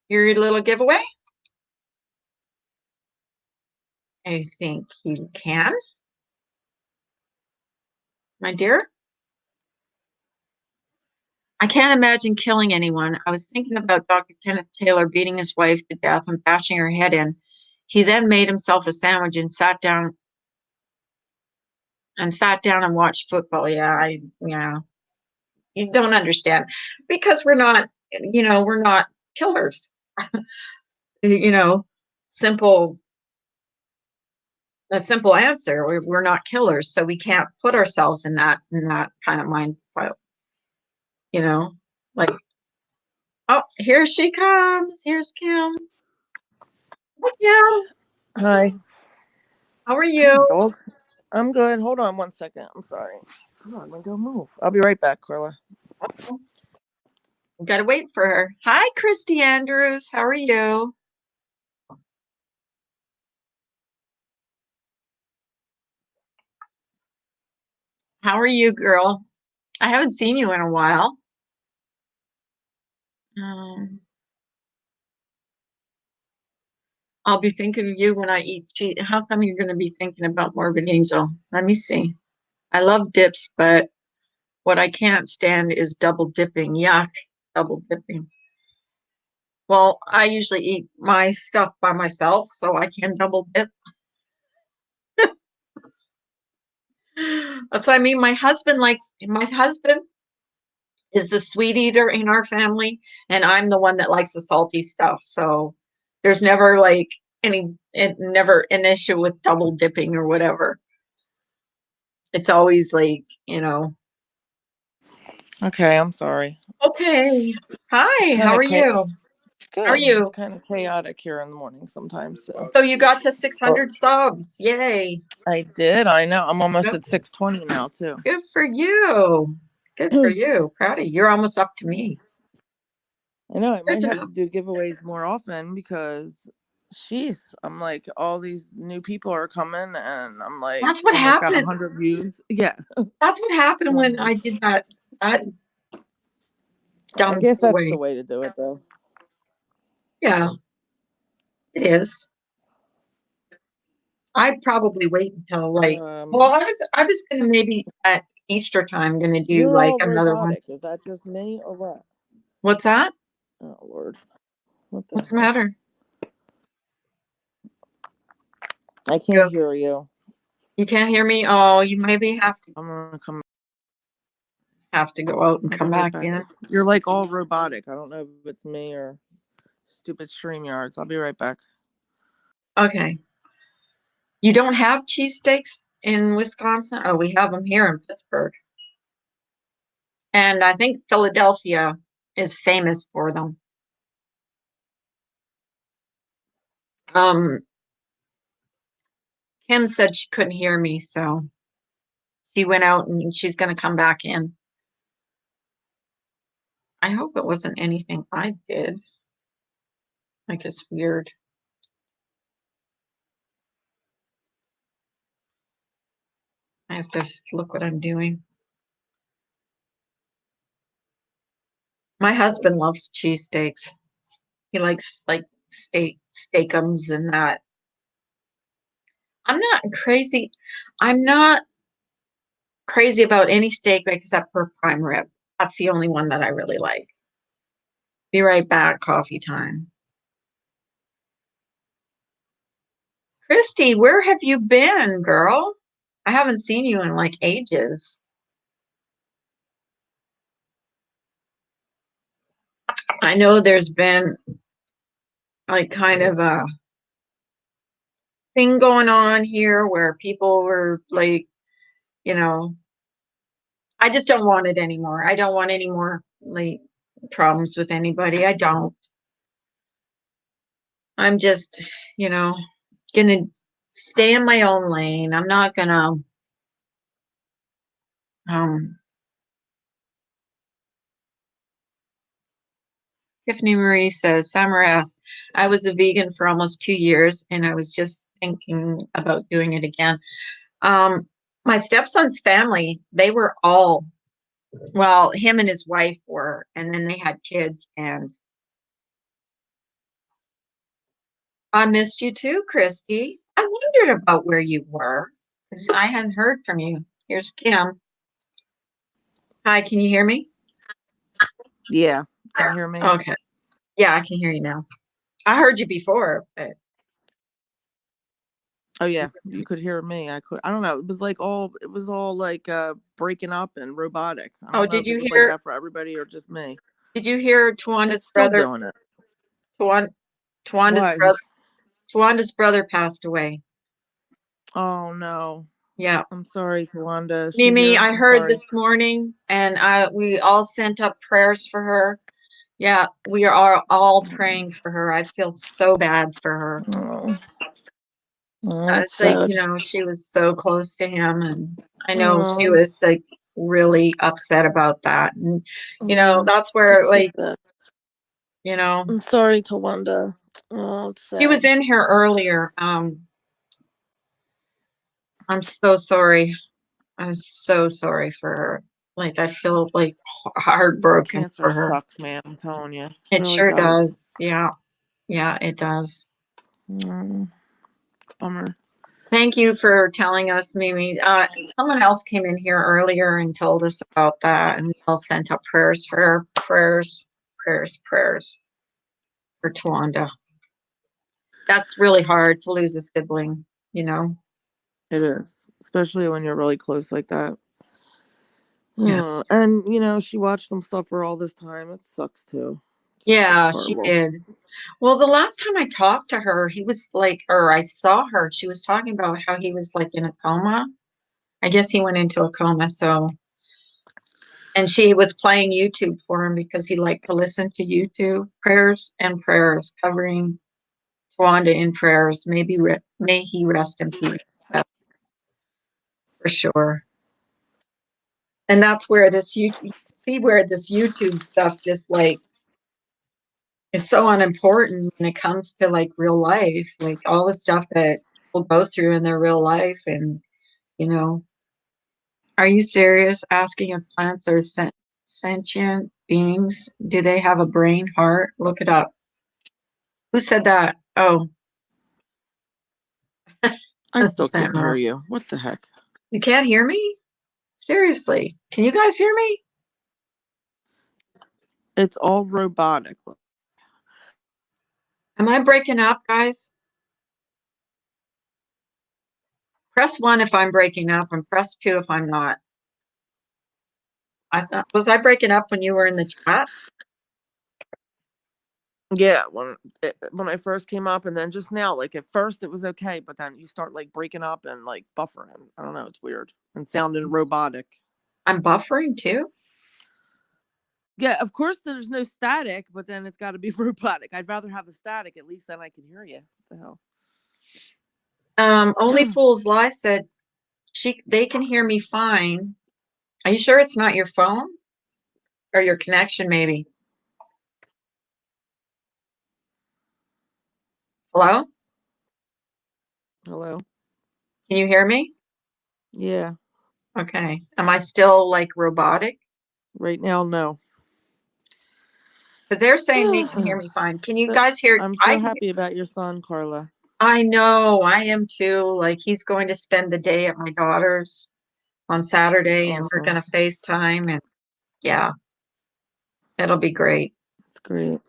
little giveaway? I think you can, my dear. I can't imagine killing anyone. I was thinking about Dr. Kenneth Taylor beating his wife to death and bashing her head in. He then made himself a sandwich and sat down and watched football. Yeah. You don't understand because we're not killers. You know, simple a simple answer. We're not killers, so we can't put ourselves in that kind of mind file. You know, like, oh, here she comes. Here's Kim. Hi, Kim. Hi. How are you? Dog. I'm good. Hold on one second. I'm sorry. Come on, go move. I'll be right back, Carla. Oh, we gotta wait for her. Hi, Christy Andrews. How are you? How are you, girl? I haven't seen you in a while. Um, I'll be thinking of you when I eat cheese. How come you're going to be thinking about Morbid Angel? Let me see. I love dips, but what I can't stand is double dipping. Yuck, double dipping. Well, I usually eat my stuff by myself, so I can double dip. That's what I mean. My husband is the sweet eater in our family, and I'm the one that likes the salty stuff. So there's never like never an issue with double dipping or whatever. It's always like, Okay, I'm sorry. okay. It's Hi, kind how of are you? How are good. It's you? kind of chaotic here in the morning sometimes. So. So you got to Oh, 600 subs. Yay. I did. I know. I'm almost Good, at 620 now too. good for you. Good for you. Proud of you. You're almost up to me. I know. I There's might have enough. to do giveaways more often because, sheesh, I'm like all these new people are coming, and I'm like That's what almost got happened. 100 views. Yeah. That's what happened So I'm when like, I did that I dumb guess that's the giveaway. way to do it though. Yeah, it is. I'd probably wait until like, well, Um, I was gonna maybe at Easter time gonna do you're like all another one. robotic. Is that just me or what? What's that? Oh Lord, what the What's the hell? matter? I You can't hear you. you can't hear me? Oh, you maybe I'm gonna come. have to go out and I'll be come right back back. in. You're like all robotic. I don't know if it's me or stupid StreamYards. I'll be right back. Okay. You don't have cheesesteaks in Wisconsin? Oh, we have them here in Pittsburgh. And I think Philadelphia is famous for them. Um, Kim said she couldn't hear me, so she went out and she's going to come back in. I hope it wasn't anything I did. Like it's weird. I have to look what I'm doing. My husband loves cheesesteaks. He likes like steakums and that. I'm not crazy. I'm not crazy about any steak except for prime rib. That's the only one that I really like. Be right back, coffee time. Christy, where have you been, girl? I haven't seen you in like ages. I know there's been like kind of a thing going on here where people were like, you know, I just don't want it anymore. I don't want any more like problems with anybody. I don't. I'm just, you know, gonna stay in my own lane. I'm not gonna, um, Tiffany Marie says, Summer asks, I was a vegan for almost 2 years and I was just thinking about doing it again. Um, my stepson's family, they were all, well, him and his wife were, and then they had kids. And I missed you too, Christy. I wondered about where you were because I hadn't heard from you. Here's Kim. Hi, can you hear me? Yeah. Can you hear me? Okay. Yeah, I can hear you now. I heard you before, but Oh yeah, you could hear me. I don't know. It was all like breaking up and robotic. I oh, don't know if it was like that for everybody or just me. did you hear Tawanda's It's still brother? doing it. Tawan, Tawanda's Why? brother Tawanda's brother passed away. Oh no. Yeah. I'm sorry, Tawanda. Is she Mimi, here? I I'm heard sorry. this morning and we all sent up prayers for her. Yeah, we are all praying for her. I feel so bad for her. Oh, that's It's like, sad. she was so close to him, and I know she Oh, was like really upset about that. And, yeah. that's where, That's so like, sad. you know, I'm sorry, Tawanda. Oh, it's she was sad. in here earlier. I'm so sorry. I'm so sorry for her. Like, I feel like heartbroken Cancer for her. sucks, man. I'm telling you. It It really sure does. does. Yeah. Yeah, it does. Mm, bummer. Thank you for telling us, Mimi. Someone else came in here earlier and told us about that, and we all sent up prayers for her. Prayers for Tawanda. That's really hard to lose a sibling, you know? It is, especially when you're really close like that. Yeah. And she watched him suffer all this time. It sucks too. It's just Yeah, she horrible. did. Well, the last time I talked to her, he was like, or I saw her, she was talking about how he was like in a coma. I guess he went into a coma, so. And she was playing YouTube for him because he liked to listen to YouTube prayers and prayers, covering Tawanda in prayers. May he rest in peace. That's for sure. And that's where this YouTube, see where this YouTube stuff just like is so unimportant when it comes to like real life, like all the stuff that people go through in their real life. And, you know, are you serious asking if plants are sentient beings? Do they have a brain, heart? Look it up. Who said that? Oh, I still can't hear Sentinel. you. What the heck? You can't hear me? Seriously. Can you guys hear me? It's all robotic. Am I breaking up, guys? Press 1 if I'm breaking up and press 2 if I'm not. Was I breaking up when you were in the chat? Yeah, when I first came up, and then just now, like at first it was okay, but then you start like breaking up and like buffering. I don't know. It's weird and sounding robotic. I'm buffering too. Yeah, of course there's no static, but then it's got to be robotic. I'd rather have the static. At least then I can hear you. What the Only hell? Fools Lie said they can hear me fine. Are you sure it's not your phone or your connection maybe? Hello? Hello? Can you hear me? Yeah. Okay. Am I still like robotic? Right now, no. Because they're saying they can hear me fine. Can you So guys hear? I'm so happy about your son, Carla. I know, I am too. Like he's going to spend the day at my daughter's on It's Saturday, and we're awesome. going to FaceTime, and yeah, it'll be great. It's great.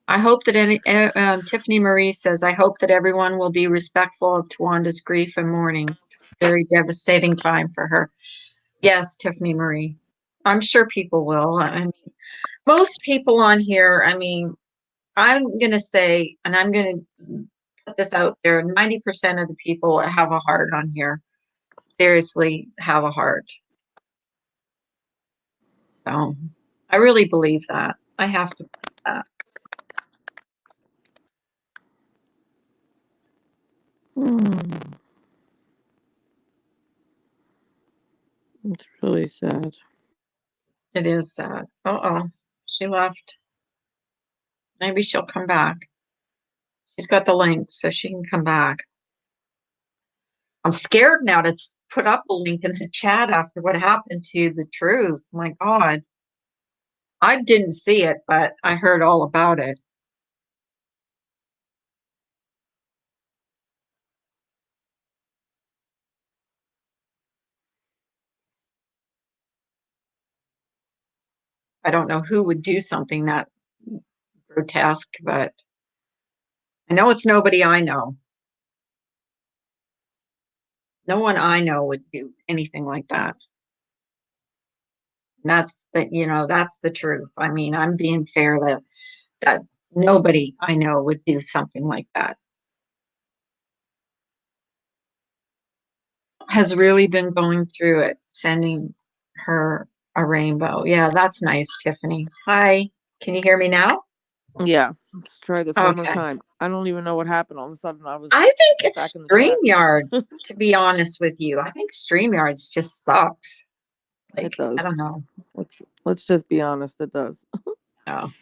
I hope that Tiffany Marie says, I hope that everyone will be respectful of Tawanda's grief and mourning. Very devastating time for her. Yes, Tiffany Marie. I'm sure people will. I mean, most people on here, I mean, I'm going to say, and I'm going to put this out there, 90% of the people that have a heart on here seriously have a heart. So I really believe that. I have to believe that. Hmm. It's really sad. It is sad. Uh-oh, she left. Maybe she'll come back. She's got the link, so she can come back. I'm scared now to put up a link in the chat after what happened to the truth. My God. I didn't see it, but I heard all about it. I don't know who would do something that grotesque, but I know it's nobody I know. No one I know would do anything like that. And that's the truth. I mean, I'm being fair that nobody I know would do something like that. Has really been going through it, sending her a rainbow. Yeah, that's nice, Tiffany. Hi, can you hear me now? Yeah, let's try this one more Okay. time. I don't even know what happened. All of a sudden, I was I think back it's in the chat. StreamYards, to be honest with you. I think StreamYards just sucks. It Like, I does. don't know. Let's just be honest. It does. Oh.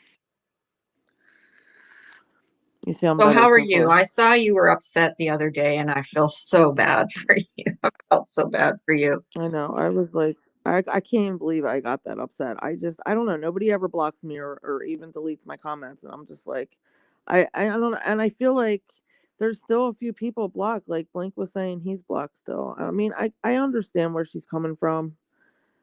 You sound So better how are so you? far. I saw you were upset the other day and I feel so bad for you. I felt so bad for you. I know. I was like, I can't even believe I got that upset. I don't know. Nobody ever blocks me or even deletes my comments, and I'm just like, I don't know. And I feel like there's still a few people blocked. Like Blink was saying, he's blocked still. I mean, I understand where she's coming from.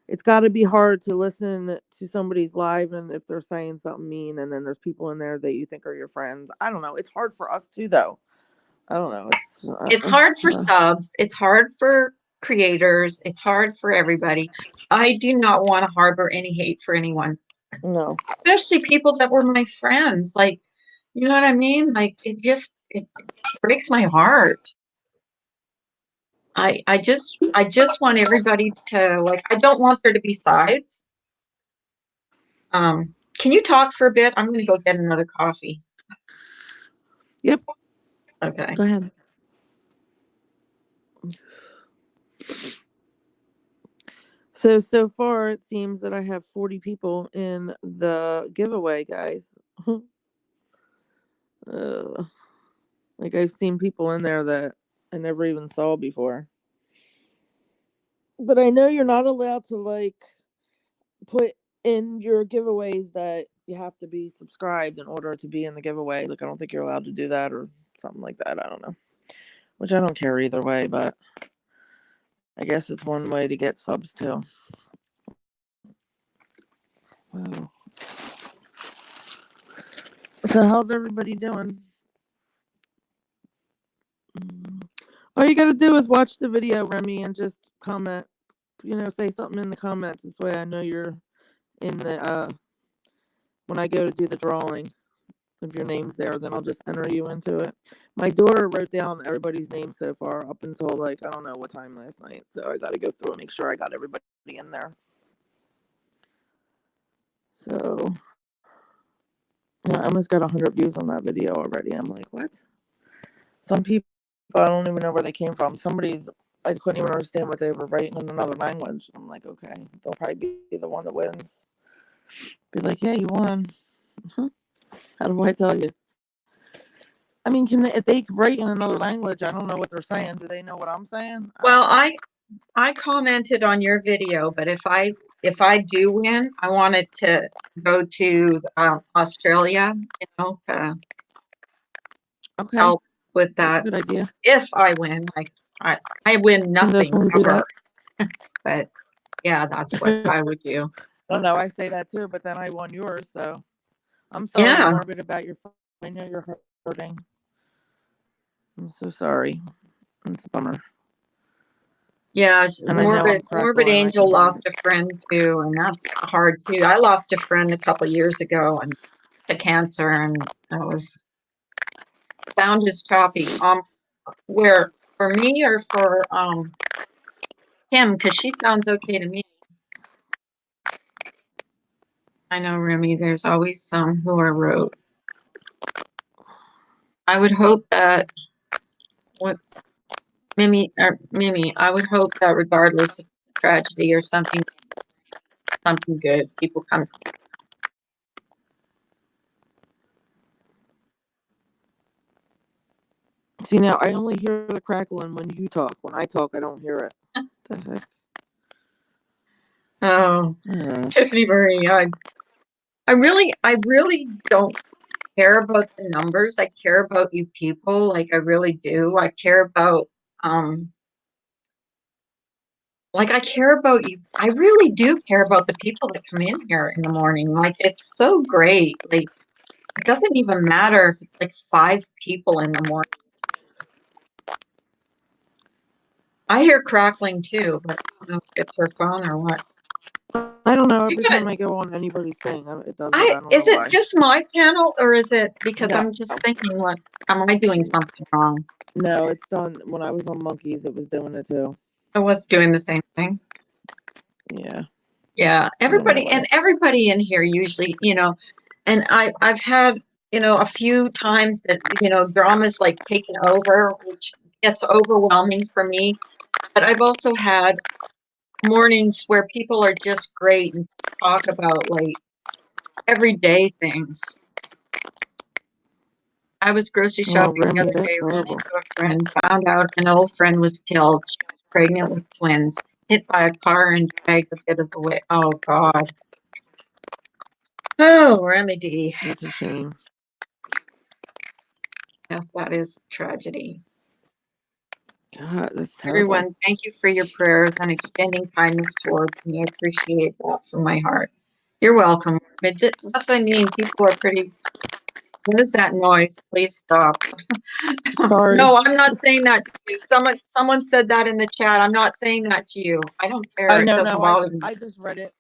It's got to be hard to listen to somebody's live and if they're saying something mean, and then there's people in there that you think are your friends. I don't know. It's hard for us too, though. I don't know. It's hard for subs, it's hard for creators, it's hard for everybody. I do not want to harbor any hate for anyone, no. especially people that were my friends. Like, you know what I mean? Like, it breaks my heart. I just want everybody to, like, I don't want there to be sides. Can you talk for a bit? I'm gonna go get another coffee. Yep. Okay. Go ahead. So far it seems that I have 40 people in the giveaway, guys. Like I've seen people in there that I never even saw before. But I know you're not allowed to like put in your giveaways that you have to be subscribed in order to be in the giveaway. Like I don't think you're allowed to do that or something like that. I don't know. Which I don't care either way, but I guess it's one way to get subs too. Wow. So how's everybody doing? All you gotta do is watch the video, Remy, and just comment. Say something in the comments. This way I know you're in the when I go to do the drawing. If your name's there, then I'll just enter you into it. My daughter wrote down everybody's name so far up until like I don't know what time last night. So I gotta go through and make sure I got everybody in there. So yeah, I almost got 100 views on that video already. I'm like, what? Some people I don't even know where they came from. I couldn't even understand what they were writing in another language. I'm like, okay, they'll probably be the one that wins. Be like, yeah, you won. How do I tell you? I mean, if they write in another language, I don't know what they're saying. Do they know what I'm saying? I Well, don't know. I commented on your video, but if I do win, I wanted to go to Australia, Okay, help with that's a that. good idea. If I win, like I win Can nothing definitely do that. ever, but yeah, that's what I I would do. don't know. I say that too, but then I won yours, so I'm sorry, Yeah, Morbid, about your. I know you're hurting. I'm so sorry. It's a bummer, yeah. and I know I'm Morbid crackling. I can Angel hear lost you. a friend too, and that's hard too. I lost a friend a couple years ago and to cancer, and that was sound is choppy. Where for me or for Kim? Because she sounds okay to me. I know, Remy. There's always some who are rude. I would hope that what, Mimi, I would hope that regardless of tragedy or something good, people come. See, now I only hear the crackling when you talk. When I talk, I don't hear it. The heck? Oh, Yeah. Tiffany Marie, I really don't care about the numbers. I care about you people, like I really do. I care about like I care about you. I really do care about the people that come in here in the morning. Like it's so great. Like it doesn't even matter if it's like 5 people in the morning. I hear crackling too, but I don't know if it's her phone or what. I don't know. You Every got time I go on anybody's thing, it does it. I don't know is it why. just my panel or is it because No, I'm just thinking what am I doing something wrong? no, it's done. When I was on Monkeys, it was doing it too. I was doing the same thing. Yeah. Yeah, I don't know everybody in here usually, and I've had, a few times that, drama's like taken over, which gets overwhelming for me. But I've also had mornings where people are just great and talk about like everyday things. I was grocery Oh, shopping the Remy, other that's day, ran horrible. into a friend, found out an old friend was killed. She was pregnant with twins, hit by a car and dragged a bit of the way. Oh God. Oh, Remedy. That's a shame. Yes, that is tragedy. God, that's terrible. Everyone, thank you for your prayers and extending kindness towards me. I appreciate that from my heart. You're welcome. That's what I mean. People are pretty. What is that noise? Please stop. Sorry. No, I'm not saying that to you. Someone said that in the chat. I'm not saying that to you. I don't care. I It know. doesn't No, bother me. I just read it.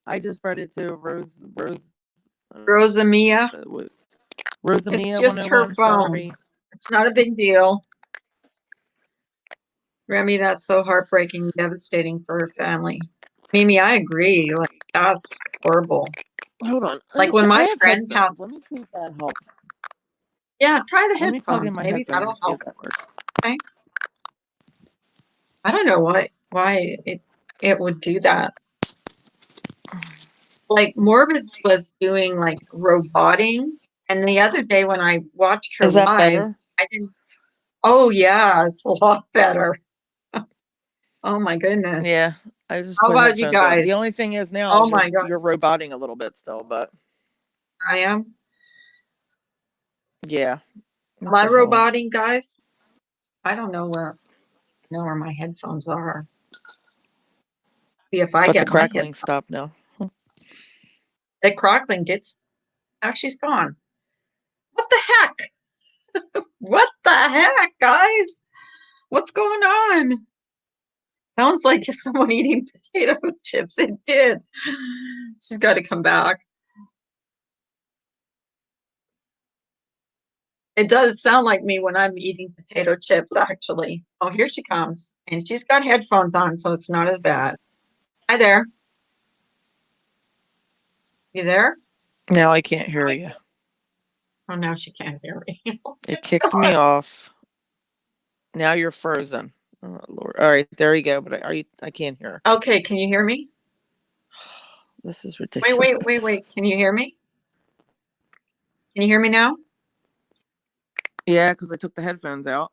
I just read it too. Rose. Rosamia, it's Rosamia just her 101. phone. Sorry. It's not a big deal. Remy, that's so heartbreaking, devastating for her family. Mimi, I agree. Like that's horrible. Hold on. Like when I my have friend headphones. passed. Let me see if that helps. Yeah, try the Let me plug in headphones. my Maybe headphones and that'll see help. if that works. Okay. I don't know why it would do that. Like Morbids was doing like roboting, and the other day when I watched her Is that live, better? I didn't. Oh yeah, it's a lot better. Oh my goodness. Yeah. I just How put about you headphones on. The guys? only thing is now Oh is my God, you're roboting a little bit still, but I am. yeah. Am What I the hell? roboting, guys? I don't know where my headphones are. See if I But the get my crackling headphones. stopped now. The crackling did. Now she's gone. What the heck? What the heck, guys? What's going on? Sounds like someone eating potato chips. It did. She's got to come back. It does sound like me when I'm eating potato chips, actually. Oh, here she comes. And she's got headphones on, so it's not as bad. Hi there. You there? Now I can't hear you. Oh, now she can't hear me. It kicked me off. Now you're frozen. Oh, Lord. All right, there you go. But are you? I can't hear. Okay, can you hear me? This is Wait. ridiculous. Can you hear me? Can you hear me now? Yeah, because I took the headphones out.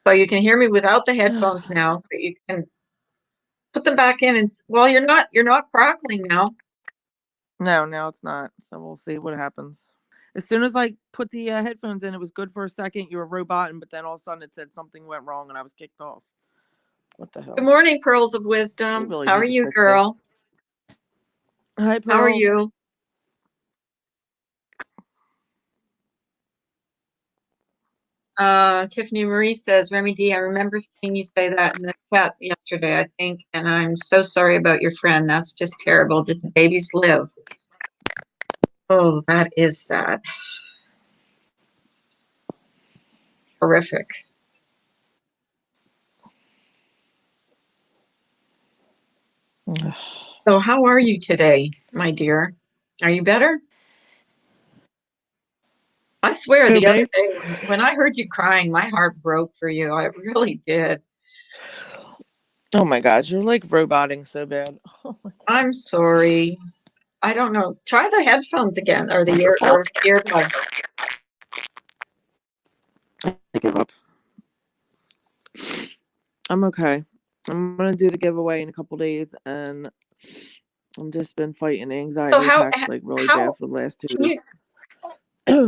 So you can hear me without the headphones now, but you can put them back in and well, you're not crackling now. No, now it's not. So we'll see what happens. As soon as I put the headphones in, it was good for a second. You were roboting, but then all of a sudden it said something went wrong and I was kicked off. What the Good hell? morning, Pearls of They Wisdom. really How are need to you, fix this. girl? Hi, How are Pearls. you? Tiffany Marie says, Remy D, I remember seeing you say that in the chat yesterday, I think, and I'm so sorry about your friend. That's just terrible. Did the babies live? Oh, that is sad. Horrific. So, how are you today, my dear? Are you better? I swear Who, the other me? day when I heard you crying, my heart broke for you. I really did. Oh my God, you're like roboting so bad. Oh my I'm sorry. I don't know. Try the headphones again or the ear God. or earbuds. I give up. I'm okay. I'm gonna do the giveaway in a couple days, and I've just been fighting So anxiety attacks like really bad how for the last 2 can you weeks.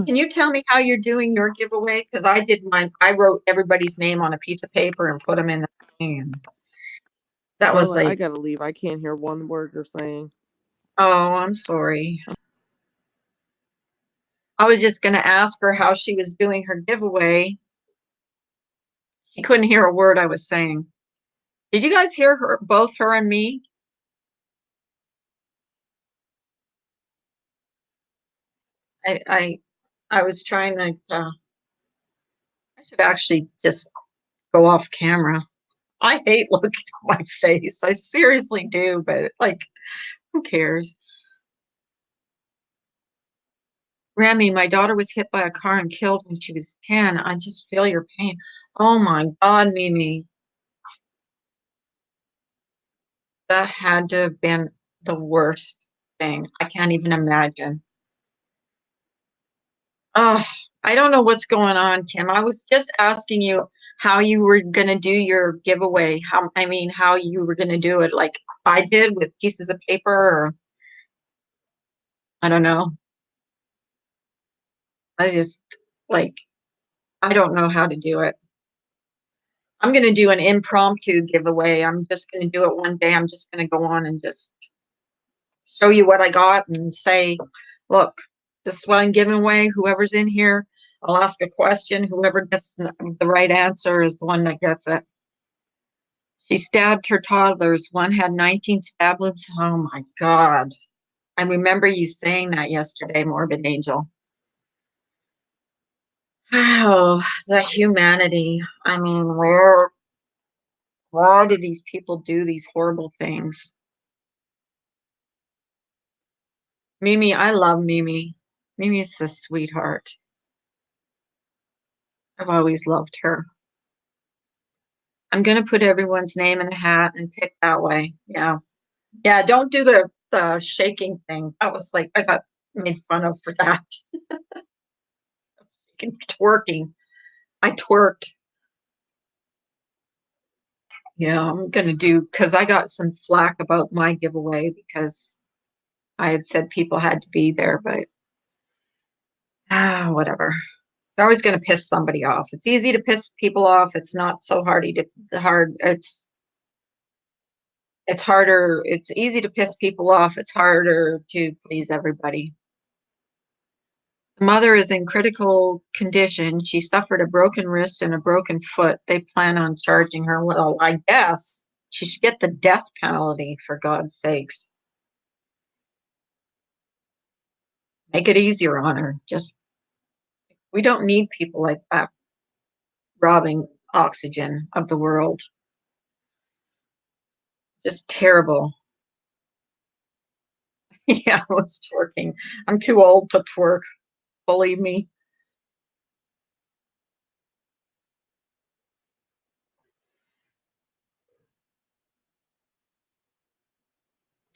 can you tell me how you're doing your giveaway? Because I did mine. I wrote everybody's name on a piece of paper and put them in the thing. And that was Carla, I like, gotta leave. I can't hear one word you're saying. oh, I'm sorry. I was just going to ask her how she was doing her giveaway. She couldn't hear a word I was saying. Did you guys hear her, both her and me? I I, I was trying to. I should actually just go off camera. I hate looking at my face. I seriously do, but like, who cares? Remy, my daughter was hit by a car and killed when she was 10. I just feel your pain. Oh my God, Mimi, that had to have been the worst thing. I can't even imagine. Oh, I don't know what's going on, Kim. I was just asking you how you were going to do your giveaway. I mean, how you were going to do it, like I did with pieces of paper, or I don't know. I just like, I don't know how to do it. I'm going to do an impromptu giveaway. I'm just going to do it one day. I'm just going to go on and just show you what I got and say, look, this is what I'm giving away. Whoever's in here, I'll ask a question. Whoever gets the right answer is the one that gets it. She stabbed her toddlers. One had 19 stab wounds. Oh my God. I remember you saying that yesterday, Morbid Angel. Oh, the humanity. I mean, why do these people do these horrible things? Mimi, I love Mimi. Mimi's a sweetheart. I've always loved her. I'm gonna put everyone's name in a hat and pick that way. Yeah. Yeah, don't do the shaking thing. I was like, I got made fun of for that. Twerking. I twerked. Yeah, I'm gonna do because I got some flack about my giveaway because I had said people had to be there, but whatever. It's always gonna piss somebody off. It's easy to piss people off. It's not so hardy to hard. It's harder. It's easy to piss people off. It's harder to please everybody. The mother is in critical condition. She suffered a broken wrist and a broken foot. They plan on charging her. Well, I guess she should get the death penalty, for God's sakes. Make it easier on her. Just, we don't need people like that robbing oxygen of the world. Just terrible. Yeah, I was twerking. I'm too old to twerk, believe me.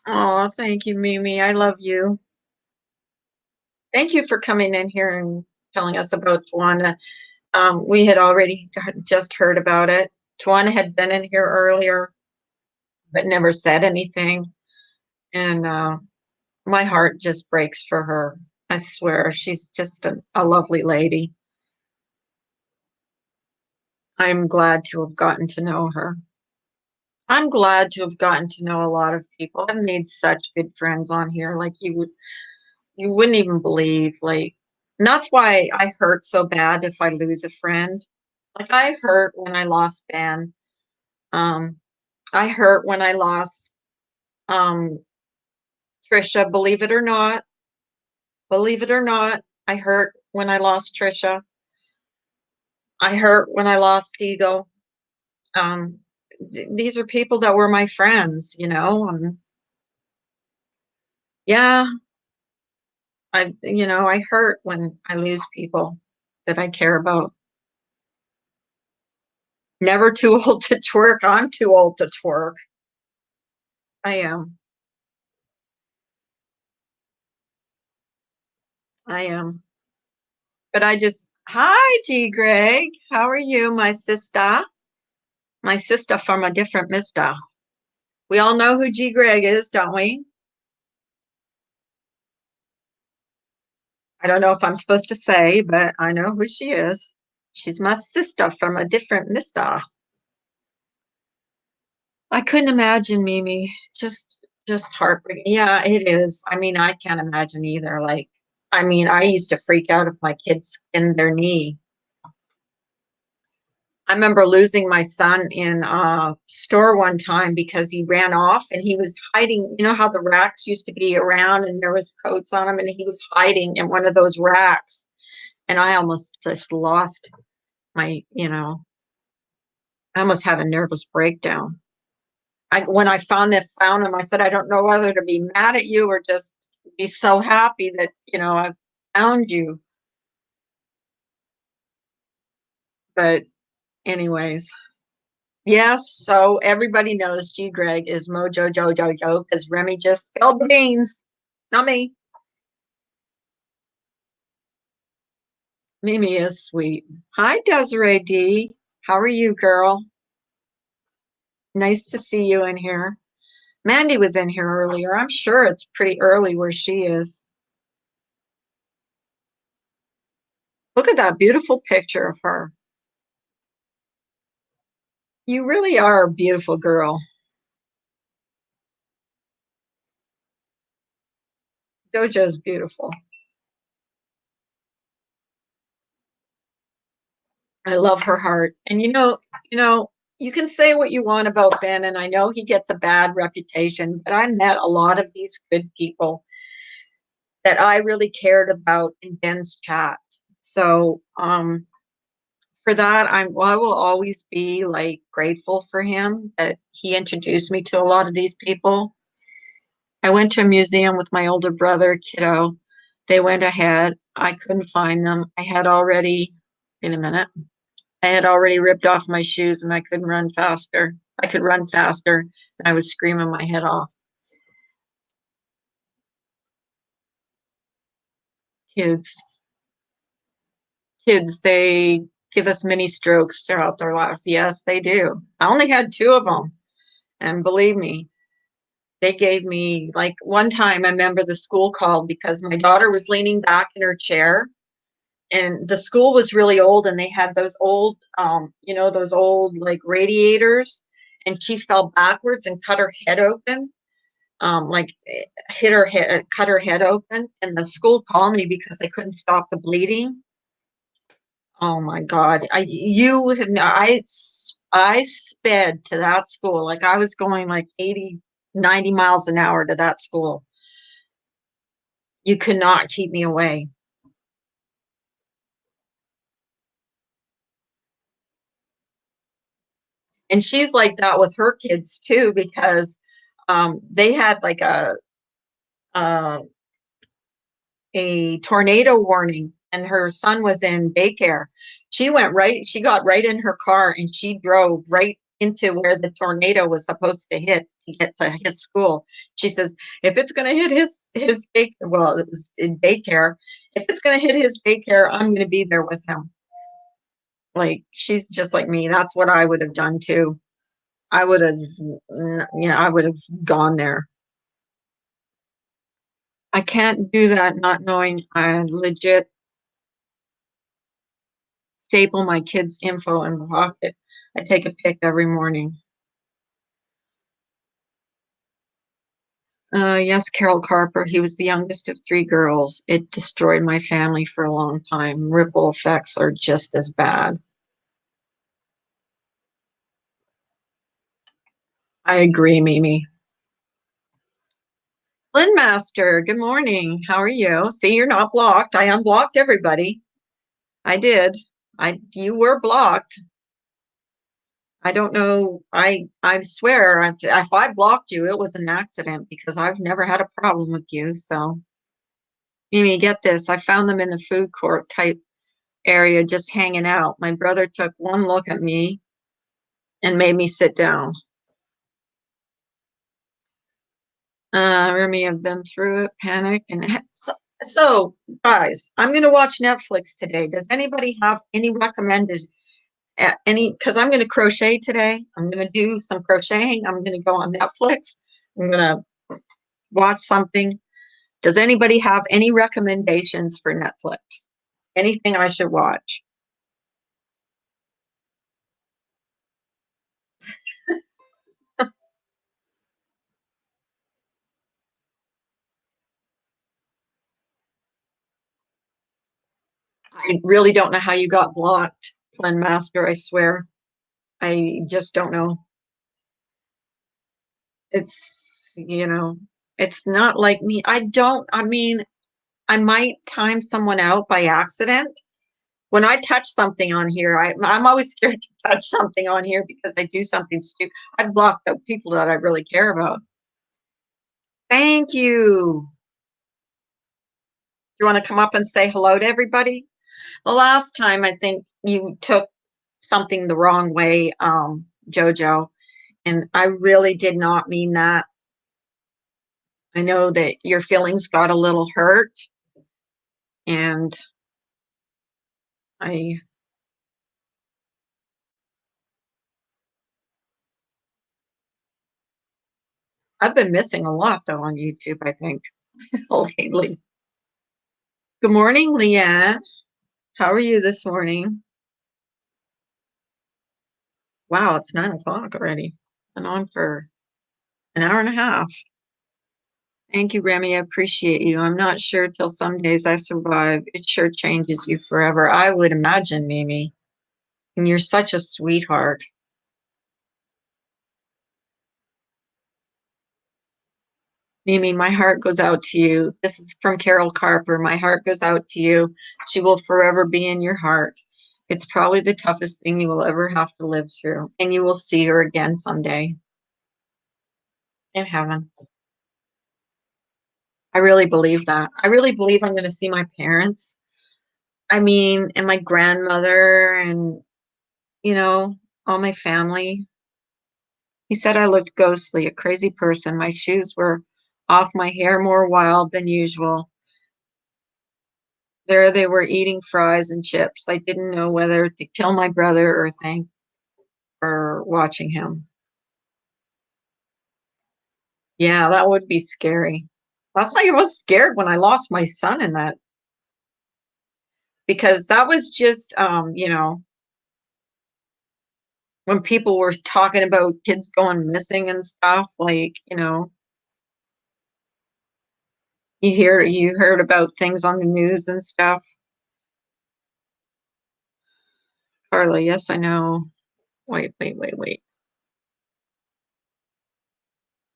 Oh, thank you, Mimi. I love you. Thank you for coming in here and telling us about Tawana. We had already just heard about it. Tawana had been in here earlier, but never said anything. And my heart just breaks for her. I swear, she's just a lovely lady. I'm glad to have gotten to know her. I'm glad to have gotten to know a lot of people. I've made such good friends on here, like you wouldn't even believe. Like, and that's why I hurt so bad if I lose a friend. Like I hurt when I lost Ben. Um, I hurt when I lost um Trisha, believe it or not. Believe it or not, I hurt when I lost Trisha. I hurt when I lost Eagle. Um, these are people that were my friends, you know. Yeah, I hurt when I lose people that I care about. Never too old to twerk. I'm too old to twerk. I am. I am. But hi, G. Greg. How are you, my sister? My sister from a different mister. We all know who G. Greg is, don't we? I don't know if I'm supposed to say, but I know who she is. She's my sister from a different mister. I couldn't imagine Mimi. Just heartbreaking. Yeah, it is. I mean, I can't imagine either. Like, I mean, I used to freak out if my kids skinned their knee. I remember losing my son in a store one time because he ran off and he was hiding. You know how the racks used to be around and there was coats on him and he was hiding in one of those racks. And I almost just lost I almost had a nervous breakdown. When I found him, I said, I don't know whether to be mad at you or just be so happy that, I found you. But anyways, yes, so everybody knows G Greg is Mojo Jojo because Remy just spilled the beans. Not me. Mimi is sweet. Hi, Desiree D. How are you, girl? Nice to see you in here. Mandy was in here earlier. I'm sure it's pretty early where she is. Look at that beautiful picture of her. You really are a beautiful girl. JoJo's beautiful. I love her heart. And you can say what you want about Ben, and I know he gets a bad reputation, but I met a lot of these good people that I really cared about in Ben's chat. So for that, I will always be like grateful for him that he introduced me to a lot of these people. I went to a museum with my older brother, kiddo. They went ahead. I couldn't find them. Wait a minute. I had already ripped off my shoes and I couldn't run faster. I could run faster and I was screaming my head off. Kids, kids, they give us mini strokes throughout their lives. Yes, they do. I only had two of them. And believe me, they gave me like one time I remember the school called because my daughter was leaning back in her chair and the school was really old and they had those old those old like radiators and she fell backwards and cut her head open like hit her head cut her head open and the school called me because they couldn't stop the bleeding. Oh my god, I sped to that school like I was going like 80, 90 miles an hour to that school. You could not keep me away. And she's like that with her kids too because they had like uh, a tornado warning and her son was in daycare. She got right in her car and she drove right into where the tornado was supposed to hit to get to his school. She says, if it's going to hit his daycare, well, it was in daycare. If it's going to hit his daycare, I'm going to be there with him. Like she's just like me. That's what I would have done too. I would have, I would have gone there. I can't do that not knowing I legit staple my kids' info in my pocket. I take a pic every morning. Yes, Carol Carper. He was the youngest of three girls. It destroyed my family for a long time. Ripple effects are just as bad. I agree, Mimi. Lynn Master, good morning. How are you? See, you're not blocked. I unblocked everybody. I did. You were blocked. I don't know. I swear, if I blocked you, it was an accident because I've never had a problem with you. So Mimi, get this. I found them in the food court type area just hanging out. My brother took one look at me and made me sit down. Remy, I've been through it, panic, and so guys, I'm gonna watch Netflix today. Does anybody have any recommended any? Because I'm gonna crochet today. I'm gonna do some crocheting. I'm gonna go on Netflix. I'm gonna watch something. Does anybody have any recommendations for Netflix? Anything I should watch? I really don't know how you got blocked, Flynn Master. I swear. I just don't know. It's it's not like me. I mean, I might time someone out by accident. When I touch something on here, I'm always scared to touch something on here because I do something stupid. I've blocked out people that I really care about. Thank you. You want to come up and say hello to everybody? The last time I think you took something the wrong way, Jojo, and I really did not mean that. I know that your feelings got a little hurt, and I I've been missing a lot though on YouTube, I think, lately. Good morning, Leanne. How are you this morning? Wow, it's 9 o'clock already. Been on for an hour and a half. Thank you, Remy. I appreciate you. I'm not sure till some days I survive. It sure changes you forever. I would imagine, Mimi. And you're such a sweetheart. Mimi, my heart goes out to you. This is from Carol Carper. My heart goes out to you. She will forever be in your heart. It's probably the toughest thing you will ever have to live through, and you will see her again someday in heaven. I really believe that. I really believe I'm going to see my parents. I mean, and my grandmother and, you know, all my family. He said I looked ghostly, a crazy person. My shoes were off, my hair more wild than usual. There they were eating fries and chips. I didn't know whether to kill my brother or thank for watching him. Yeah, that would be scary. That's why I was scared when I lost my son in that because that was just when people were talking about kids going missing and stuff, like, you heard about things on the news and stuff. Carla, yes, I know. Wait, wait, wait, wait.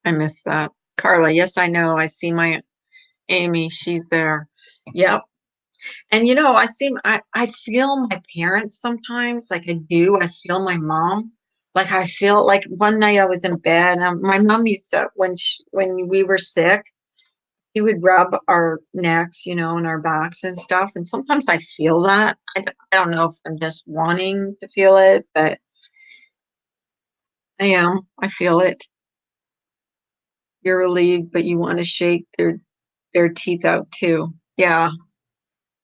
I missed that. Carla, yes, I know. I see my Amy. She's there. Yep. And I feel my parents sometimes, like I do. I feel my mom. Like I feel like one night I was in bed. And my mom used to when we were sick, she would rub our necks, and our backs and stuff. And sometimes I feel that. I don't know if I'm just wanting to feel it, but I am. I feel it. You're relieved, but you want to shake their teeth out too. Yeah.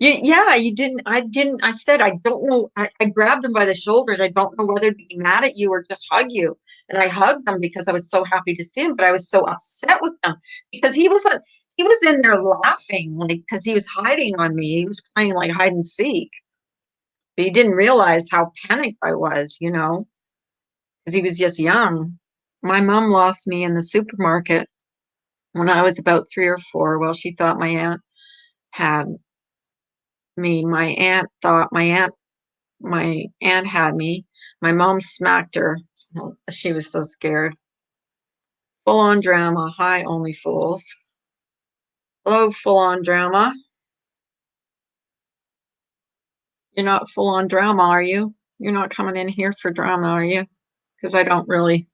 Yeah, you didn't. I didn't. I said, I don't know. I grabbed him by the shoulders. I don't know whether to be mad at you or just hug you. And I hugged him because I was so happy to see him, but I was so upset with him because he was in there laughing, like, because he was hiding on me. He was playing like hide and seek, but he didn't realize how panicked I was, because he was just young. My mom lost me in the supermarket when I was about 3 or 4. Well, she thought my aunt had me. My aunt had me. My mom smacked her. She was so scared. Full on drama. Hi, only fools. Hello, full on drama. You're not full on drama, are you? You're not coming in here for drama, are you? Because I don't really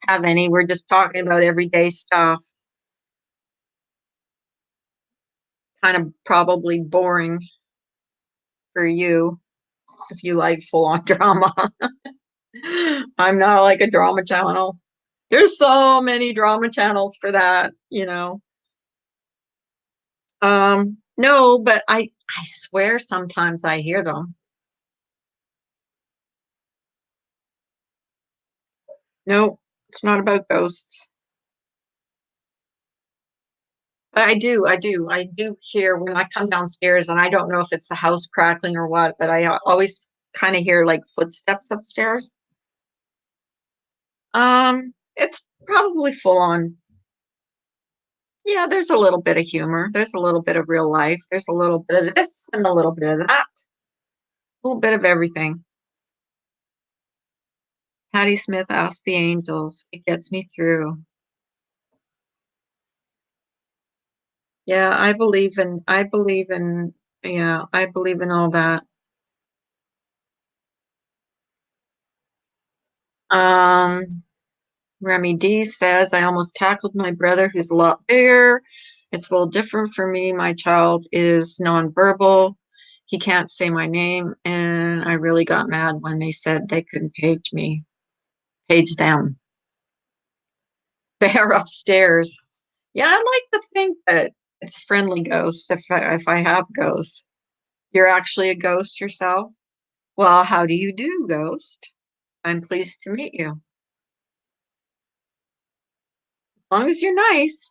have any. We're just talking about everyday stuff. kind of probably boring for you if you like full-on drama. I'm not like a drama channel. There's so many drama channels for that, you know. No, but I swear sometimes I hear them. No, it's not about ghosts. But I do hear when I come downstairs, and I don't know if it's the house crackling or what, but I always kind of hear like footsteps upstairs. It's probably full on. Yeah, there's a little bit of humor. There's a little bit of real life. There's a little bit of this and a little bit of that. A little bit of everything. Patty Smith asked the angels. It gets me through. Yeah, I believe in all that. Um, Remy D says, I almost tackled my brother who's a lot bigger. It's a little different for me. My child is nonverbal. He can't say my name, and I really got mad when they said they couldn't page them. They're upstairs. Yeah, I like to think that it's friendly ghosts if I have ghosts. You're actually a ghost yourself? Well, how do you do, ghost? I'm pleased to meet you. As long as you're nice.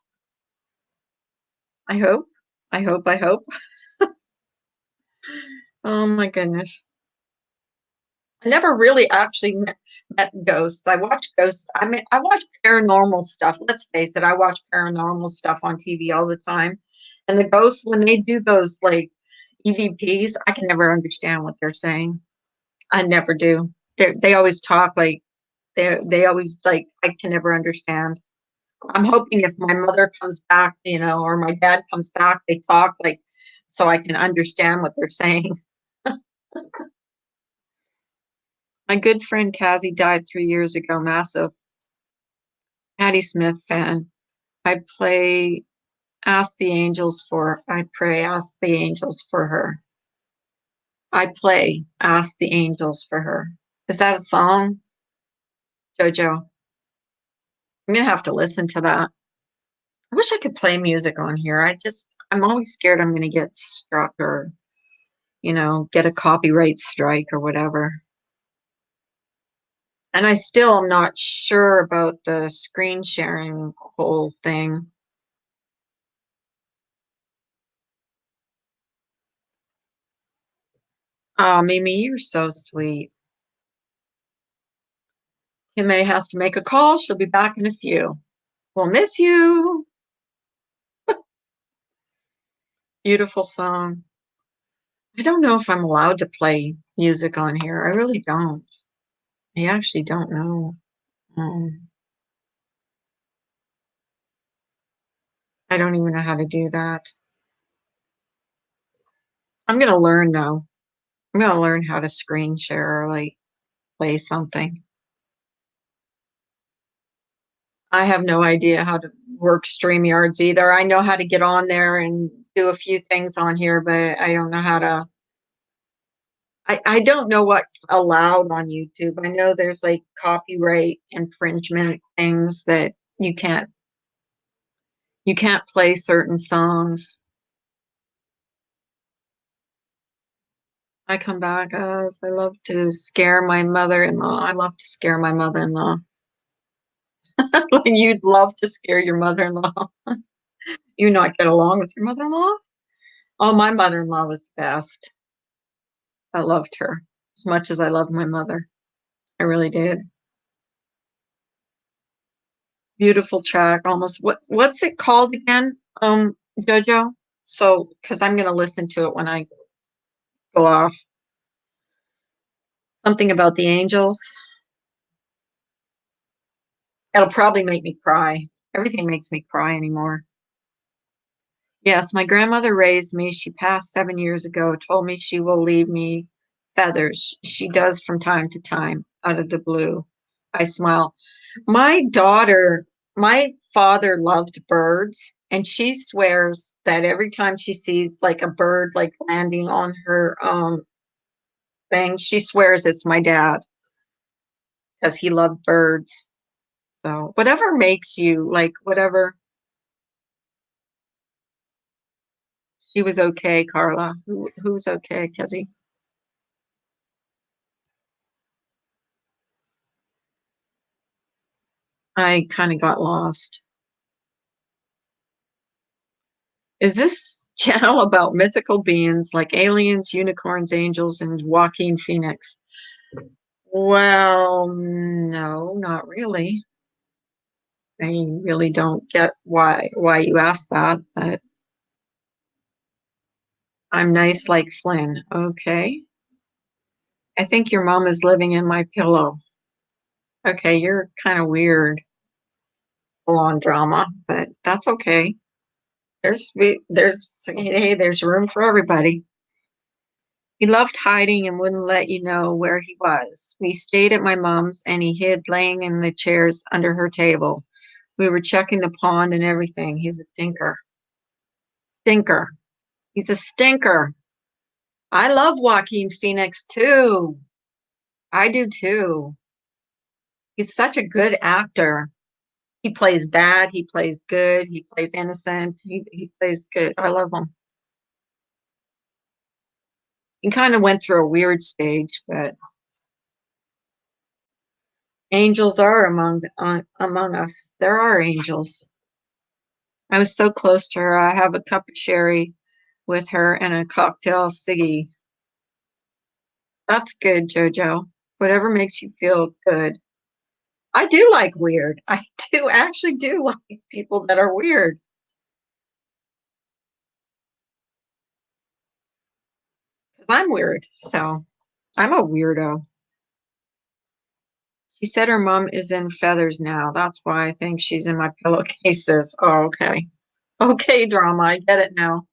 I hope. I hope. Oh my goodness. I never really actually met ghosts. I watch ghosts. I mean, I watch paranormal stuff. Let's face it, I watch paranormal stuff on TV all the time. And the ghosts, when they do those like EVPs, I can never understand what they're saying. I never do. They always talk like they always like I can never understand. I'm hoping if my mother comes back, or my dad comes back, they talk like so I can understand what they're saying. My good friend Cassie died 3 years ago. Massive Patti Smith fan. I play I pray, ask the angels for her. I play, ask the angels for her. Is that a song, Jojo? I'm gonna have to listen to that. I wish I could play music on here. I'm always scared I'm gonna get struck or, get a copyright strike or whatever. And I still am not sure about the screen sharing whole thing. Oh, Mimi, you're so sweet. Kimay has to make a call. She'll be back in a few. We'll miss you. Beautiful song. I don't know if I'm allowed to play music on here. I really don't. I actually don't know. Um, I don't even know how to do that. I'm gonna learn though. I'm gonna learn how to screen share or like play something. I have no idea how to work StreamYards either. I know how to get on there and do a few things on here, but I don't know how to. I don't know what's allowed on YouTube. I know there's like copyright infringement things that you can't you can't play certain songs. I come back as I love to scare my mother-in-law. I love to scare my mother-in-law. Like you'd love to scare your mother-in-law. You not get along with your mother-in-law? Oh, my mother-in-law was the best. I loved her as much as I loved my mother. I really did. Beautiful track. Almost what's it called again? Jojo? So, because I'm gonna listen to it when I go off. Something about the angels. It'll probably make me cry. Everything makes me cry anymore. Yes, my grandmother raised me. She passed 7 years ago, told me she will leave me feathers. She does from time to time, out of the blue. I smile. My daughter my father loved birds, and she swears that every time she sees like a bird like landing on her thing, she swears it's my dad because he loved birds. So whatever makes you like whatever. She was okay, Carla. Who's okay, Kezzy? I kind of got lost. Is this channel about mythical beings like aliens, unicorns, angels, and Joaquin Phoenix? Well, no, not really. I really don't get why you asked that, but I'm nice like Flynn. Okay. I think your mom is living in my pillow. Okay, you're kind of weird, full on drama, but that's okay. There's room for everybody. He loved hiding and wouldn't let you know where he was. We stayed at my mom's and he hid laying in the chairs under her table. We were checking the pond and everything. He's a stinker. Stinker. He's a stinker. I love Joaquin Phoenix too. I do too. He's such a good actor. He plays bad, he plays good, he plays innocent, he plays good. I love him. He kind of went through a weird stage, but angels are among us. There are angels. I was so close to her. I have a cup of sherry with her and a cocktail ciggy. That's good, Jojo. Whatever makes you feel good. I do like weird. I do actually do like people that are weird. Because I'm weird. So I'm a weirdo. She said her mom is in feathers now. That's why I think she's in my pillowcases. Oh, okay. Okay, drama. I get it now.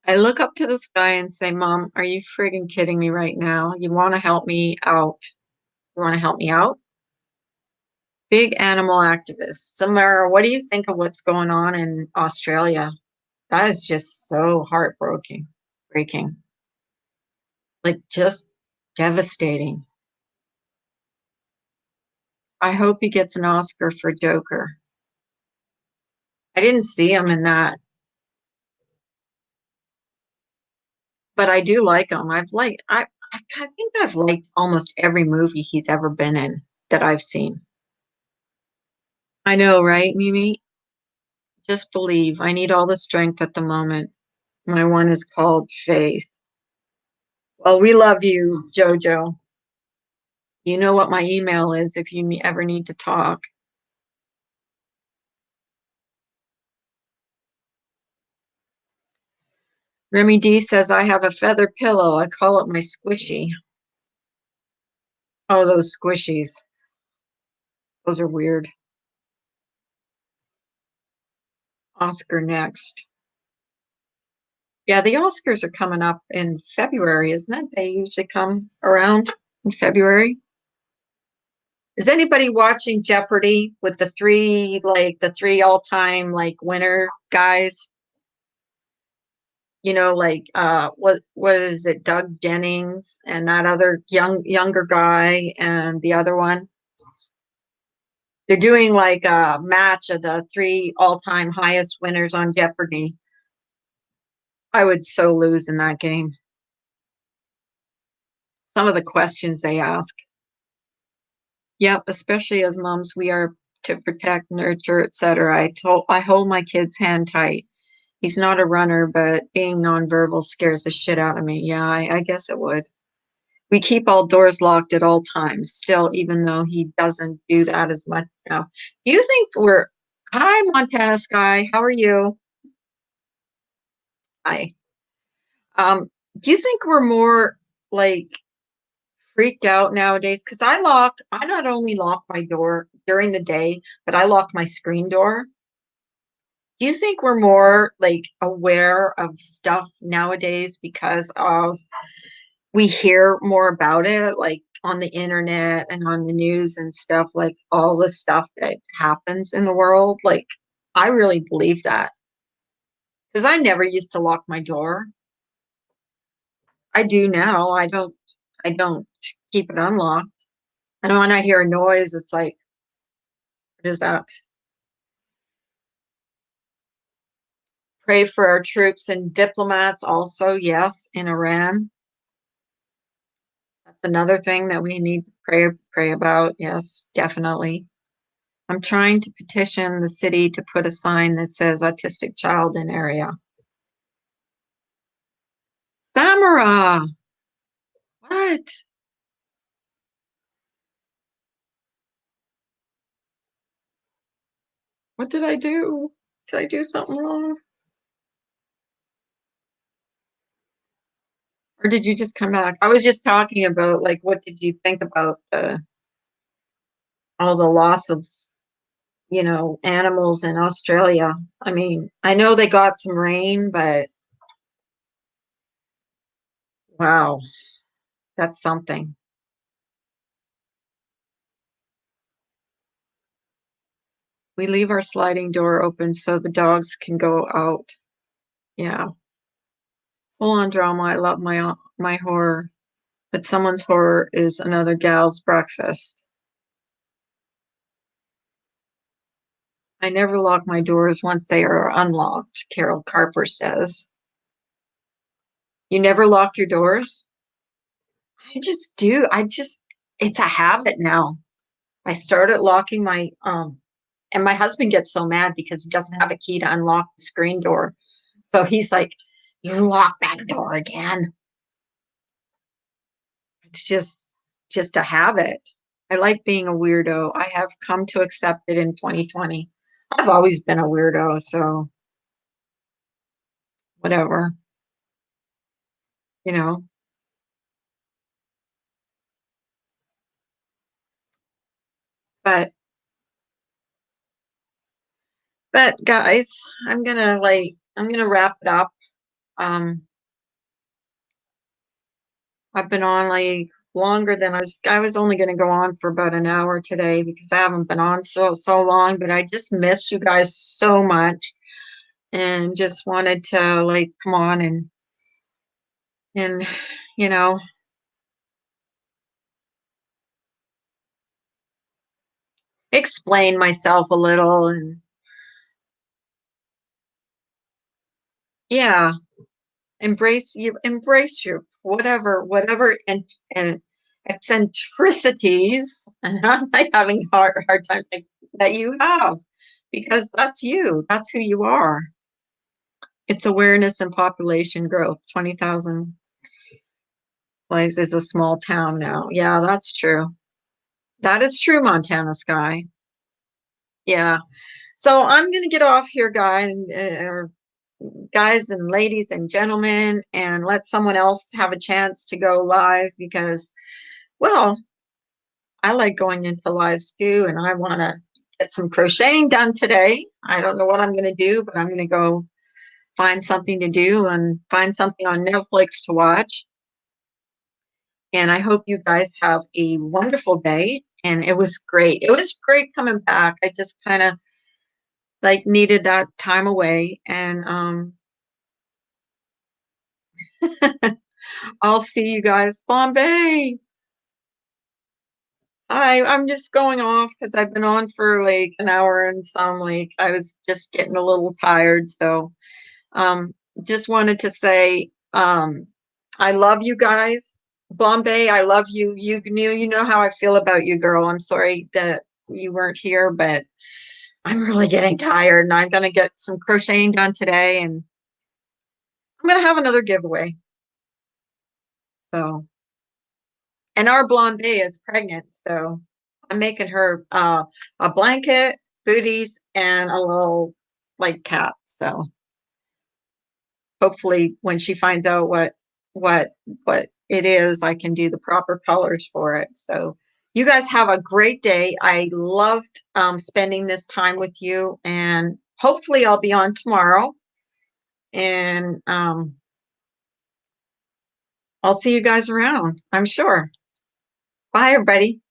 I look up to the sky and say, Mom, are you friggin' kidding me right now? You want to help me out? You want to help me out? Big animal activist. Samara, what do you think of what's going on in Australia? That is just so heartbreaking. Breaking. Like just devastating. I hope he gets an Oscar for Joker. I didn't see him in that, but I do like him. I think I've liked almost every movie he's ever been in that I've seen. I know, right, Mimi? Just believe. I need all the strength at the moment. My one is called faith. Well, we love you, Jojo. You know what my email is if you ever need to talk. Remy D says I have a feather pillow. I call it my squishy. Oh, those squishies. Those are weird. Oscar next. Yeah, the Oscars are coming up in February, isn't it? They usually come around in February. Is anybody watching Jeopardy with the three all-time like winner guys? Like what is it, Doug Jennings and that other younger guy and the other one. They're doing like a match of the three all-time highest winners on Jeopardy. I would so lose in that game. Some of the questions they ask. Yep, especially as moms, we are to protect, nurture, etc. I hold my kid's hand tight. He's not a runner, but being nonverbal scares the shit out of me. Yeah, I guess it would. We keep all doors locked at all times, still, even though he doesn't do that as much now. Do you think we're Hi, Montana Sky, how are you? Hi. Um, do you think we're more like freaked out nowadays? Because I not only lock my door during the day, but I lock my screen door. Do you think we're more like aware of stuff nowadays because of we hear more about it? Like on the internet and on the news and stuff, like all the stuff that happens in the world. Like, I really believe that because I never used to lock my door. I do now. I don't keep it unlocked. And when I hear a noise, it's like, what is that? Pray for our troops and diplomats also, yes, in Iran. That's another thing that we need to pray about. Yes, definitely. I'm trying to petition the city to put a sign that says autistic child in area. Samara, what? What did I do? Did I do something wrong? Or did you just come back? I was just talking about like what did you think about all the loss of, animals in Australia? I mean, I know they got some rain, but wow, that's something. We leave our sliding door open so the dogs can go out. Yeah. Full on drama. I love my horror, but someone's horror is another gal's breakfast. I never lock my doors once they are unlocked, Carol Carper says. You never lock your doors? I just do. It's a habit now. I started locking and my husband gets so mad because he doesn't have a key to unlock the screen door. So he's like, you lock that door again. It's just a habit. I like being a weirdo. I have come to accept it in 2020. I've always been a weirdo, so whatever, you know. But but guys, I'm gonna wrap it up. Um, I've been on like longer than I was only gonna go on for about an hour today because I haven't been on so long, but I just missed you guys so much and just wanted to like come on and you know explain myself a little and yeah, embrace your whatever and eccentricities and I'm like having hard time that you have because that's who you are. It's awareness and population growth. 20,000 place is a small town now. Yeah, that's true. That is true, Montana Sky. Yeah. So I'm gonna get off here, guys and ladies and gentlemen, and let someone else have a chance to go live because, well, I like going into lives too, and I want to get some crocheting done today. I don't know what I'm going to do, but I'm going to go find something to do and find something on Netflix to watch. And I hope you guys have a wonderful day. And it was great. It was great coming back. I just kind of like needed that time away. And I'll see you guys. Bombay. I'm just going off because I've been on for like an hour and some like I was just getting a little tired. So um just wanted to say I love you guys. Bombay, I love you. You know how I feel about you, girl. I'm sorry that you weren't here, but I'm really getting tired and I'm gonna get some crocheting done today and I'm gonna have another giveaway. So and our blonde is pregnant, so I'm making her a blanket, booties, and a little like cap. So hopefully, when she finds out what what it is, I can do the proper colors for it. So you guys have a great day. I loved spending this time with you, and hopefully, I'll be on tomorrow. And I'll see you guys around. I'm sure. Bye, everybody.